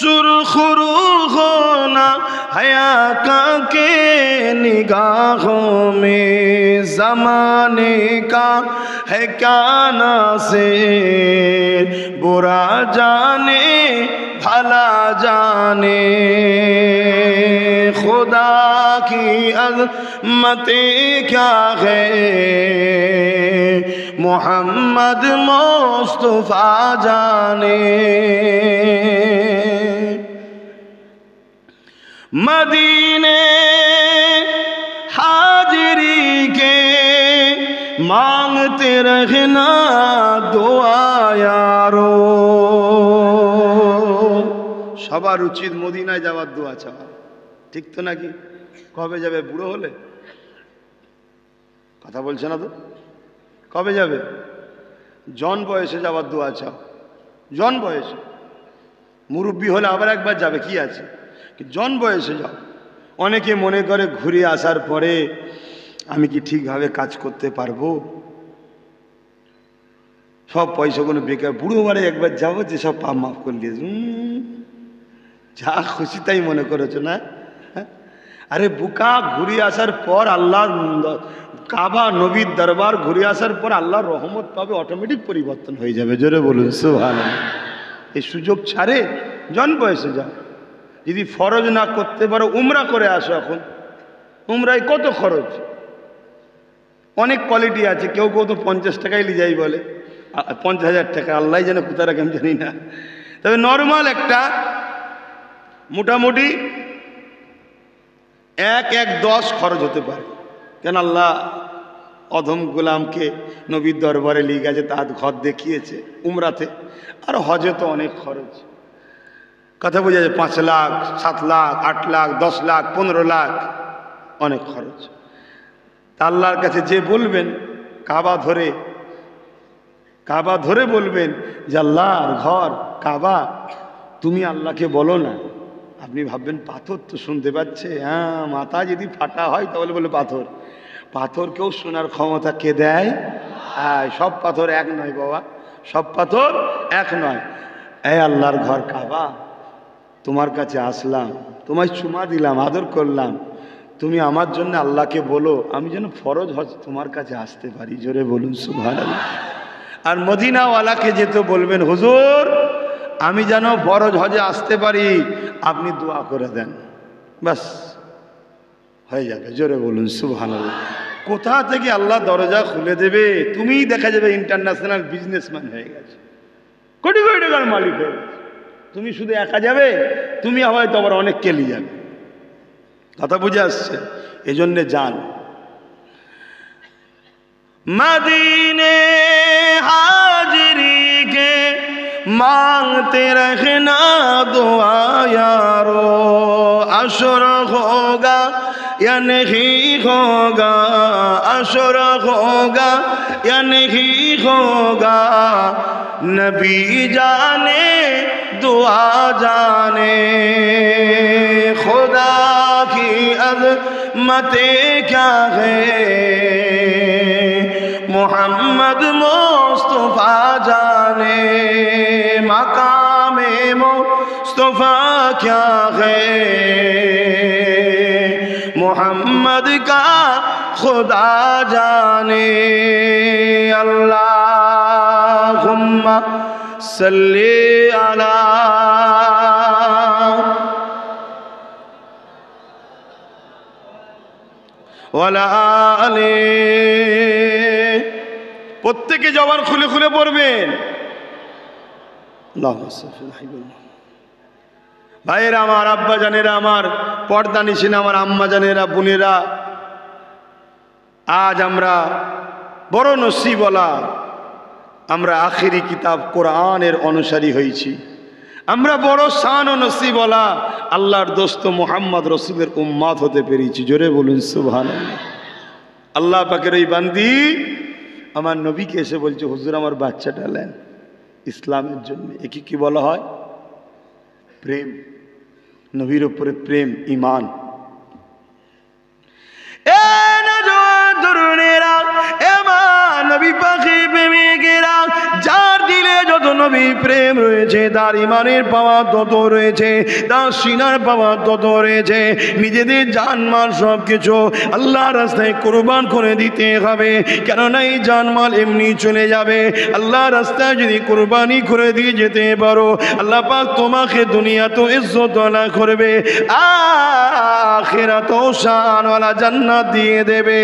सुरखरू होना हया के निगाहों में ज़माने का है क्या नासिर बुरा जाने भला जाने खुदा की अज़मतें क्या है मोहम्मद मुस्तफ़ा जाने मदीने हाजिरी के मांगते रहना दुआ यारो সবার উচিত মদিনায় যাওয়ার দোয়া চাওয়া ঠিক তো নাকি কবে যাবে বুড়ো হলে কথা বলছে না তো কবে যাবে জন বয়সে যাওয়ার দোয়া চাও জন বয়সে মুরব্বী হলে আবার একবার যাবে কি আছে জন বয়সে যাও অনেকে মনে করে ঘুরে আসার পরে আমি কি ঠিকভাবে কাজ করতে পারবো সব পয়সাগুলো বেকার বুড়ো বারে একবার যাবো যে সব পাপ মাফ করে দিয়েছে যা খুশি তাই মনে করেছো না আরে বুকা ঘুরে আসার পর আল্লাহর কাবা নবীর দরবার ঘুরে আসার পর আল্লাহর রহমত পাবে অটোমেটিক পরিবর্তন হয়ে যাবে জোরে বলুন সুবহানাল্লাহ এই সুযোগ ছাড়ে জন বয়সে যাও যদি ফরজ না করতে পারো উমরা করে আসো এখন উমরায় কত খরচ অনেক কোয়ালিটি আছে কেউ কেউ তো 50 টাকায় নিয়ে যাই বলে 50,000 টাকা আল্লাহ যেন কোথায় রাখে আমি জানি না তবে নর্মাল একটা মোটামুটি 1-10 খরচ হতে পারে কেন আল্লাহ অধম গোলামকে নবীর দরবারে নিয়ে গেছে তার ঘর দেখিয়েছে উমরাতে আর হজে তো অনেক খরচ কথা বোঝা যায় 5 লাখ 7 লাখ 8 লাখ 10 লাখ 15 লাখ অনেক খরচ তা আল্লাহর কাছে যে বলবেন কাবা ধরে বলবেন যে আল্লাহর ঘর কাবা তুমি আল্লাহকে বলো না আপনি ভাববেন পাথর তো শুনতে পাচ্ছে হ্যাঁ মাথা যদি ফাটা হয় তাহলে বলে পাথর কেউ শোনার ক্ষমতা কে দেয় হ্যাঁ সব পাথর এক নয় বাবা সব পাথর এক নয় এই আল্লাহর ঘর কাবা তোমার কাছে আসলাম তোমায় চুমা দিলাম আদর করলাম তুমি আমার জন্য আল্লাহকে বলো আমি যেন ফরজ হজ তোমার কাছে আসতে পারি জোরে বলুন সুবহানাল্লাহ আর মদিনাওয়ালাকে যেতে বলবেন হুজুর আমি যেন ফরজ হজে আসতে পারি আপনি দোয়া করে দেন বাস হয়ে যাবে জোরে বলুন সুবহানাল্লাহ কোথা থেকে আল্লাহ দরজা খুলে দেবে তুমিই দেখা যাবে ইন্টারন্যাশনাল বিজনেসম্যান হয়ে গেছে কোটি কোটি টাকার মালিক হয়ে গেছে তুমি শুধু একা যাবে তুমি হয়তো আবার অনেককে নিয়ে যাবে কথা বুঝে আসছে এজন্যে যান मदीने हाजिरी के मांगते रहना दुआ यारो अशर होगा या नहीं होगा अशर होगा या नहीं होगा नबी जाने दुआ जाने खुदा की अज़मतें क्या है मोहम्मद मुस्तफ़ा जाने मकामे मुस्तफ़ा क्या है मोहम्मद का खुदा जाने अल्लाहुम्मा सल्ली अला ওয়ালা আলি প্রত্যেকে জবান খুলে খুলে পড়বেন ভাইয়েরা আমার আব্বা জানেরা আমার পর্দা নিশিন আমার আম্মা জানেরা বোনেরা আজ আমরা বড় নসিবওয়ালা আমরা আখিরি কিতাব কোরআনের অনুসারী হয়েছি আমরা বড় শান ও নসিবওয়ালা আল্লাহর দোস্ত মুহাম্মদ রাসূলের উম্মত হতে পেরেছি জোরে বলুন সুবহানাল্লাহ আল্লাহ পাকের এই বান্দি আমার নবীকে এসে বলছে হুজুর আমার বাচ্চাটা নেন ইসলামের জন্য একে কি বলা হয় প্রেম নবীর উপরে প্রেম ঈমান এ নওজোয়ান তরুণেরা এ মা নবী পাকের প্রেমিকেরা যার দিলে যত নবী প্রেম রয়েছে, তার ইমানের পাওয়া তত রয়েছে, তার সিনার পাওয়া তত রয়েছে। নিজেদের জানমাল সব কিছু আল্লাহ রাস্তায় কোরবান করে দিতে হবে, কেননা এই জানমাল এমনি চলে যাবে। আল্লাহ রাস্তায় যদি কোরবানি করে দিয়ে যেতে পারো, আল্লাহ পাক তোমাকে দুনিয়াতেও ইজ্জত আলা করবে, আখিরাতেও শানওয়ালা জান্নাত দিয়ে দেবে।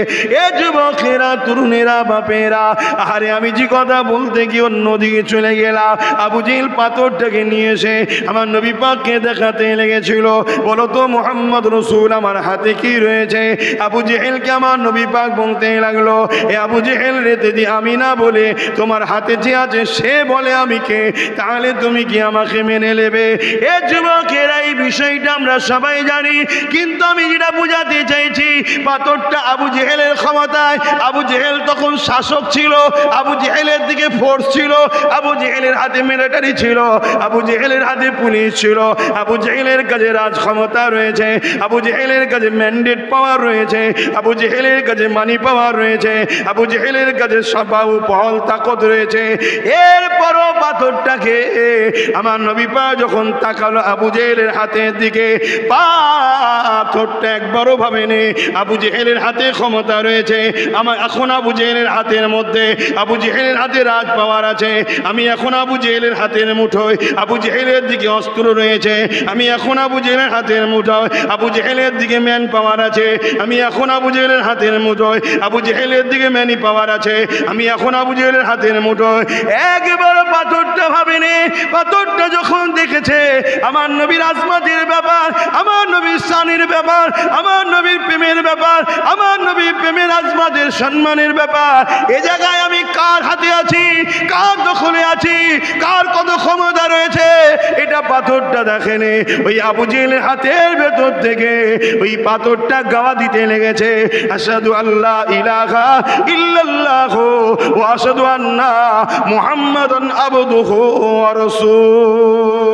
এ যুবকেরা, তরুণেরা, বাপেরা, আরে আমি যে কথা বলতে গিয়ে অন্যদিকে চলে গেলাম। আবু জেহেল পাথরটাকে নিয়ে এসে আমার নবী পাককে দেখাতে লেগেছিল। বলো তো মুহাম্মদ রসুল, আমার হাতে কি রয়েছে? আবু জেহেলকে আমার নবী পাক বলতে লাগলো, এ আবু জেহেল রে, যদি আমি না বলে তোমার হাতে যে আছে সে বলে আমি কে, তাহলে তুমি কি আমাকে মেনে নেবে? এ যুবকেরা, এই বিষয়টা আমরা সবাই জানি, কিন্তু আমি যেটা বোঝাতে চাইছি, পাথরটা আবু জেহেলের ক্ষমতায়। আবু জেহেল তখন শাসক ছিল, আবু জেহেলের দিকে ফোর্স ছিল, আবু জেহেলের হাতে মিলিটারি ছিল, আবু জেহেলের হাতে পুলিশ ছিল, আবু জেহেলের কাছে রাজ ক্ষমতা রয়েছে, আবু জেহেলের কাছে ম্যান্ডেট পাওয়ার রয়েছে, আবু জেহেলের কাছে মানি পাওয়ার রয়েছে, আবু জেহেলের কাছে সবাউ পহল তাকত রয়েছে। এরপরও পাথরটাকে আমার নবী পাক যখন তাকালো আবু জেহেলের হাতের দিকে, পাথরটা একবারও ভাবেনি আবু জেহেলের হাতে ক্ষমতা রয়েছে। আমার এখন আবু জেহেলের হাতের মধ্যে, আবু জেহেলের হাতে রাজ পাওয়ার আছে, আমি এখন আবু জেহেলের হাতের মুঠোয় আবু জেহেলের দিকে অস্ত্র রয়েছে, আমি এখন আবু জেহেলের হাতের মুঠোয় আবু জেহেলের দিকে ম্যান পাওয়ার আছে, আমি এখন আবু জেহেলের হাতের মুঠোয় আবু জেহেলের দিকে ম্যানি পাওয়ার আছে, আমি এখন আবু জেহেলের হাতের মুঠোয়। একবার পাথরটা ভাবেনি। পাথরটা যখন দেখেছে আমার নবীর আজমাতের ব্যাপার, আমার নবীর শানের ব্যাপার, আমার নবীর প্রেমের ব্যাপার, আমার নবীর প্রেমের আজমাতের সম্মানের ব্যাপার, এ জায়গায় আমি কার হাতে আছি, কার দখলে আছি, কার কত ক্ষমতা রয়েছে, এটা পাথরটা দেখেনি। ওই আবু জেহেলের হাতের ভেতর থেকে ওই পাথরটা গাওয়া দিতে লেগেছে, আশহাদু আল্লা ইলাহা ইল্লাল্লাহু ওয়া আশহাদু আন্না মুহাম্মাদান আবদুহু ওয়া রাসূল।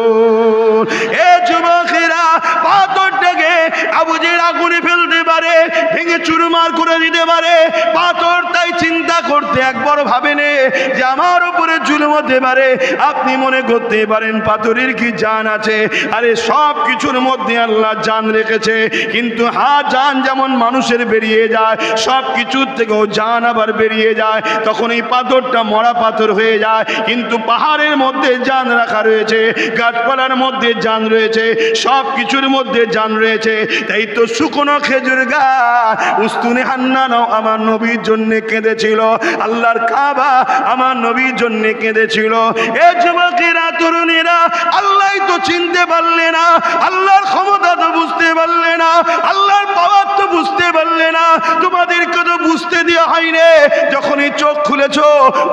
এ যুবকেরা, পাথরটাকে আবু জেহেল আগুনে ফেলতে পারে, ভেঙে চুরমার করে দিতে পারে। পাথর তাই চিন্তা করতে একবার ভাবেনি যে আমার উপরে জুলুম হতে পারে। আপনি মনে করতে পারেন পাথরের কি জান আছে? আরে সব কিছুর মধ্যে আল্লাহ জান রেখেছে, কিন্তু জান যেমন মানুষের বেরিয়ে যায়, সব কিছুর থেকেও জান আবার বেরিয়ে যায়। তখন এই পাথরটা মরা পাথর হয়ে যায়, কিন্তু পাহাড়ের মধ্যে জান রাখা রয়েছে, গাছপালার মধ্যে জান রয়েছে, সব কিছুর মধ্যে জান রয়েছে। তাই তো শুকনো খেজুর গাছ উস্তুনে হান্নানও আমার নবীর জন্য কেঁদেছিল, আল্লাহর কাবা আমার নবীর জন্য কেঁদেছিল। এ যুবকেরা, তরুণেরা, আল্লাহ তো চিনতে পারলে না, আল্লাহর ক্ষমতা তো বুঝতে পারলে না, আল্লাহর পাওয়ার তো বুঝতে পারলে না, তোমাদেরকে তো বুঝতে দেওয়া হয়নি। যখনই চোখ খুলেছ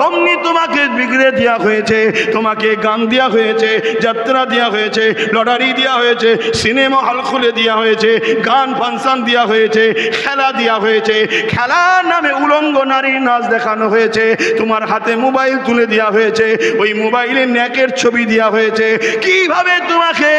অমনি তোমাকে বিগড়ে দেওয়া হয়েছে, তোমাকে গান দেওয়া হয়েছে, যাত্রা দেওয়া হয়েছে, লটারি দেওয়া হয়েছে, সিনেমা হল খুলে দেওয়া হয়েছে, গান ফাংশন দেওয়া হয়েছে, খেলা দেওয়া হয়েছে, খেলার নামে উলঙ্গ নারীর নাচ দেখানো হয়েছে, তোমার হাতে মোবাইল তুলে দেওয়া হয়েছে, ওই মোবাইলে নেকের ছবি দেওয়া হয়েছে। কিভাবে তোমাকে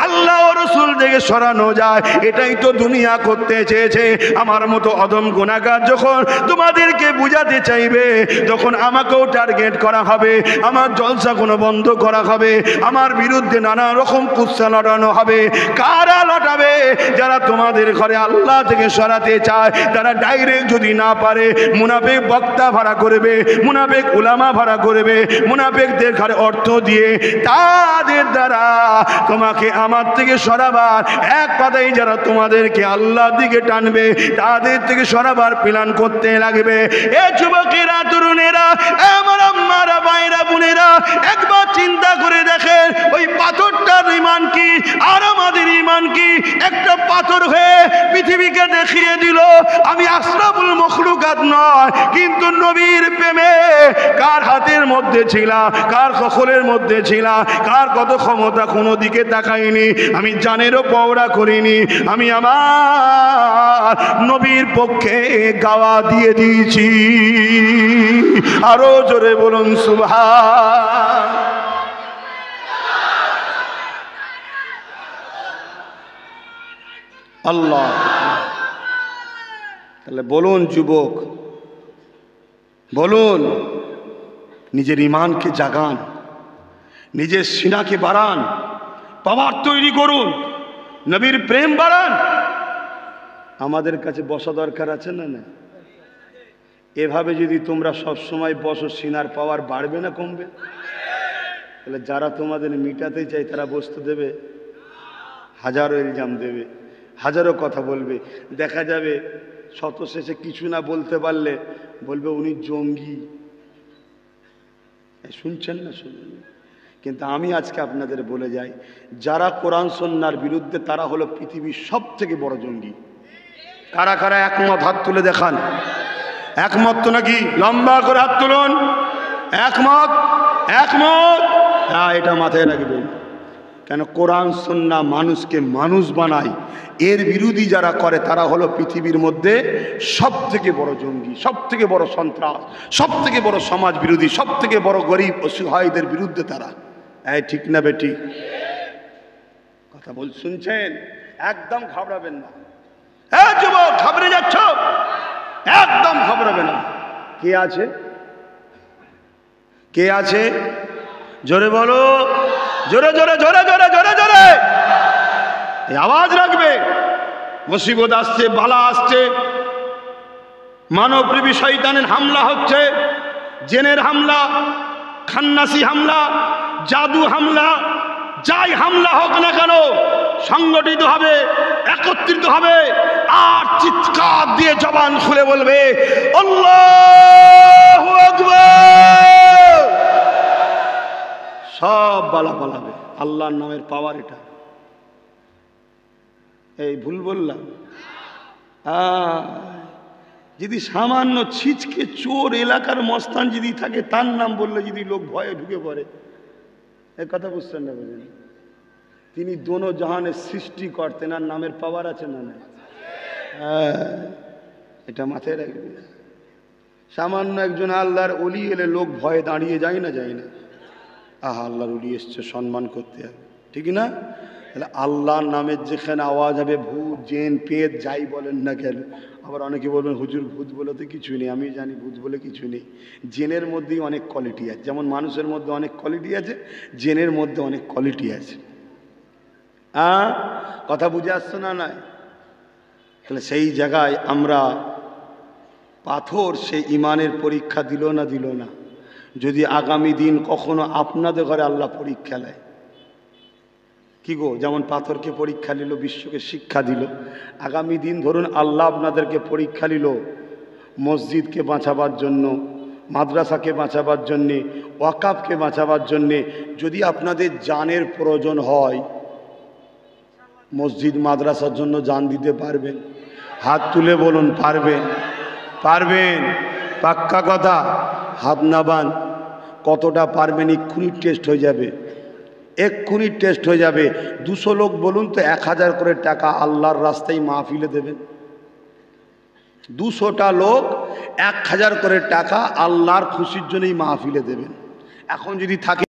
আল্লাহ ও রাসূল থেকে সরানো যায়, এটাই তো দুনিয়া করতে চেয়েছে। আমার মতো অদম গুনাহগার যখন তোমাদেরকে বুঝাতে চাইবে, তখন আমাকেও টার্গেট করা হবে, আমার জলসাগুলো বন্ধ করা হবে, আমার বিরুদ্ধে নানা রকম কুৎসা লটানো হবে। কারা লটাবে? যারা তোমাদের ঘরে আল্লাহ থেকে সরাতে চায়, তারা ডাইরেক্ট যদি না পারে মুনাফিক বক্তা ভাড়া করবে, মুনাফিক উলামা ভাড়া করবে, মুনাফিকদের ঘরে অর্থ দিয়ে তাদের দ্বারা তোমাকে আমার থেকে সরাবার, এক কথাই যারা তোমাদেরকে আল্লাহর দিকে টানবে তাদের থেকে সরাবার প্ল্যান করতে লাগবে। এ যুবকেরা, তরুণেরা, আমার আম্মারা, ভাইরা, বোনেরা, একবার চিন্তা করে দেখেন ওই পাথরটার ঈমান কি আর আমাদের ঈমান কি? একটা পাথর হয়ে পৃথিবীকে দেখিয়ে দিল আমি আশরাফুল মখলুকাত নয়, কিন্তু নবীর প্রেমে কার হাতের মধ্যে ছিলাম, কার দখলের মধ্যে ছিলাম, কার কত ক্ষমতা কোনো দিকে তাকাইনি, আমি জানেরও পওরা করিনি, আমি আমার নবীর পক্ষে গাওয়া দিয়ে দিয়েছি। আরো জোরে বলুন সুবহান। আল্লাহ। তাহলে বলুন যুবক, বলুন নিজের ঈমানকে জাগান, নিজের সিনাকে বাড়ান, পাওয়ার তৈরি করুন, নবীর প্রেম বাড়ান। আমাদের কাছে বসা দরকার আছে না? না, এভাবে যদি তোমরা সব সময় বসো, সিনার পাওয়ার বাড়বে না কমবে? তাহলে যারা তোমাদের মিটাতে চায় তারা বসতে দেবে? হাজারো ইলজাম দেবে, হাজারো কথা বলবে। দেখা যাবে শত শেষে কিছু না বলতে পারলে বলবে উনি জঙ্গি। শুনছেন না? শুনুন। কিন্তু আমি আজকে আপনাদের বলে যাই, যারা কোরআন সুন্নাহর বিরুদ্ধে তারা হলো পৃথিবীর সব থেকে বড় জঙ্গি। কারা কারা একমত? হাত তুলে দেখান। একমত তো নাকি? লম্বা করে হাত তুলুন। একমত? একমত? হ্যাঁ, এটা মাথায় রাখবেন। কেন? কোরআন সুন্নাহ মানুষকে মানুষ বানায়, এর বিরোধী যারা করে তারা হলো পৃথিবীর মধ্যে সব থেকে বড় জঙ্গি, সব থেকে বড় সন্ত্রাস, সব থেকে বড় সমাজ বিরোধী, সব থেকে বড় গরিব অসহায়দের বিরুদ্ধে তারা। এই ঠিক না বেটি? কথা বল, শুনছেন? একদম ঘাবড়াবেন না। হ্যাঁ যুবক, ঘাবড়ে যাচ্ছ? একদম ঘাবড়াবে না। কে আছে? কে আছে? জোরে বলো, জোরে জোরে জোরে জোরে জোরে জোরে এই আওয়াজ রাখবে। মুসিবত আসছে, বালা আসছে, মানবপ্রেমী শয়তানের হামলা হচ্ছে, জেনের হামলা, খান্নাসি হামলা, জাদু হামলা, যাই হামলা হোক না কেন সংগঠিত হবে, একত্রিত হবে, আর চিৎকার দিয়ে জবান খুলে বলবে আল্লাহু আকবার। সব বালা পালাবে। আল্লাহর নামের পাওয়ার এটা। এই ভুল বললাম? যদি সামান্য ছিচকে চোর এলাকার মস্তান যদি থাকে, তার নাম বললে যদি লোক ভয়ে ঢুকে পড়ে, এই কথা বুঝছেন না? বুঝলেন? তিনি দোনো জাহানের সৃষ্টি করতেন, আর নামের পাওয়ার আছে না? না, এটা মাথায় রাখবে। সামান্য একজন আল্লাহর ওলি এলে লোক ভয়ে দাঁড়িয়ে যায় না? যায় না? আহা, আল্লাহর ওলি এসছে, সম্মান করতে হবে, ঠিক না? তাহলে আল্লাহর নামের যেখানে আওয়াজ হবে, ভূত জেন পেট যাই বলেন না কেন। আবার অনেকে বলবেন হুজুর ভূত বলে তো কিছু নেই। আমি জানি ভূত বলে কিছু নেই। জেনের মধ্যেই অনেক কোয়ালিটি আছে। যেমন মানুষের মধ্যে অনেক কোয়ালিটি আছে, জেনের মধ্যে অনেক কোয়ালিটি আছে। কথা বুঝে আসছে না? নাই? তাহলে সেই জায়গায় আমরা পাথর সেই ইমানের পরীক্ষা দিল না? দিল না? যদি আগামী দিন কখনো আপনাদের ঘরে আল্লাহ পরীক্ষা নেয়, কি গো, যেমন পাথরকে পরীক্ষা নিল, বিশ্বকে শিক্ষা দিল, আগামী দিন ধরুন আল্লাহ আপনাদেরকে পরীক্ষা নিল মসজিদকে বাঁচাবার জন্য, মাদ্রাসাকে বাঁচাবার জন্যে, ওয়াকাফকে বাঁচাবার জন্যে। যদি আপনাদের জানের প্রয়োজন হয়, মসজিদ মাদ্রাসার জন্য জান দিতে পারবেন? হাত তুলে বলুন, পারবেন? পারবেন? পাক্কা কথা, হাত নাবান। কতটা পারবেন এক্ষুনি টেস্ট হয়ে যাবে, এক্ষুনি টেস্ট হয়ে যাবে। 200 লোক বলুন তো 1000 করে টাকা আল্লাহর রাস্তায় মাহফিলে দেবেন। 200টা লোক 1000 করে টাকা আল্লাহর খুশির জন্যই মাহফিলে দেবেন। এখন যদি থাকে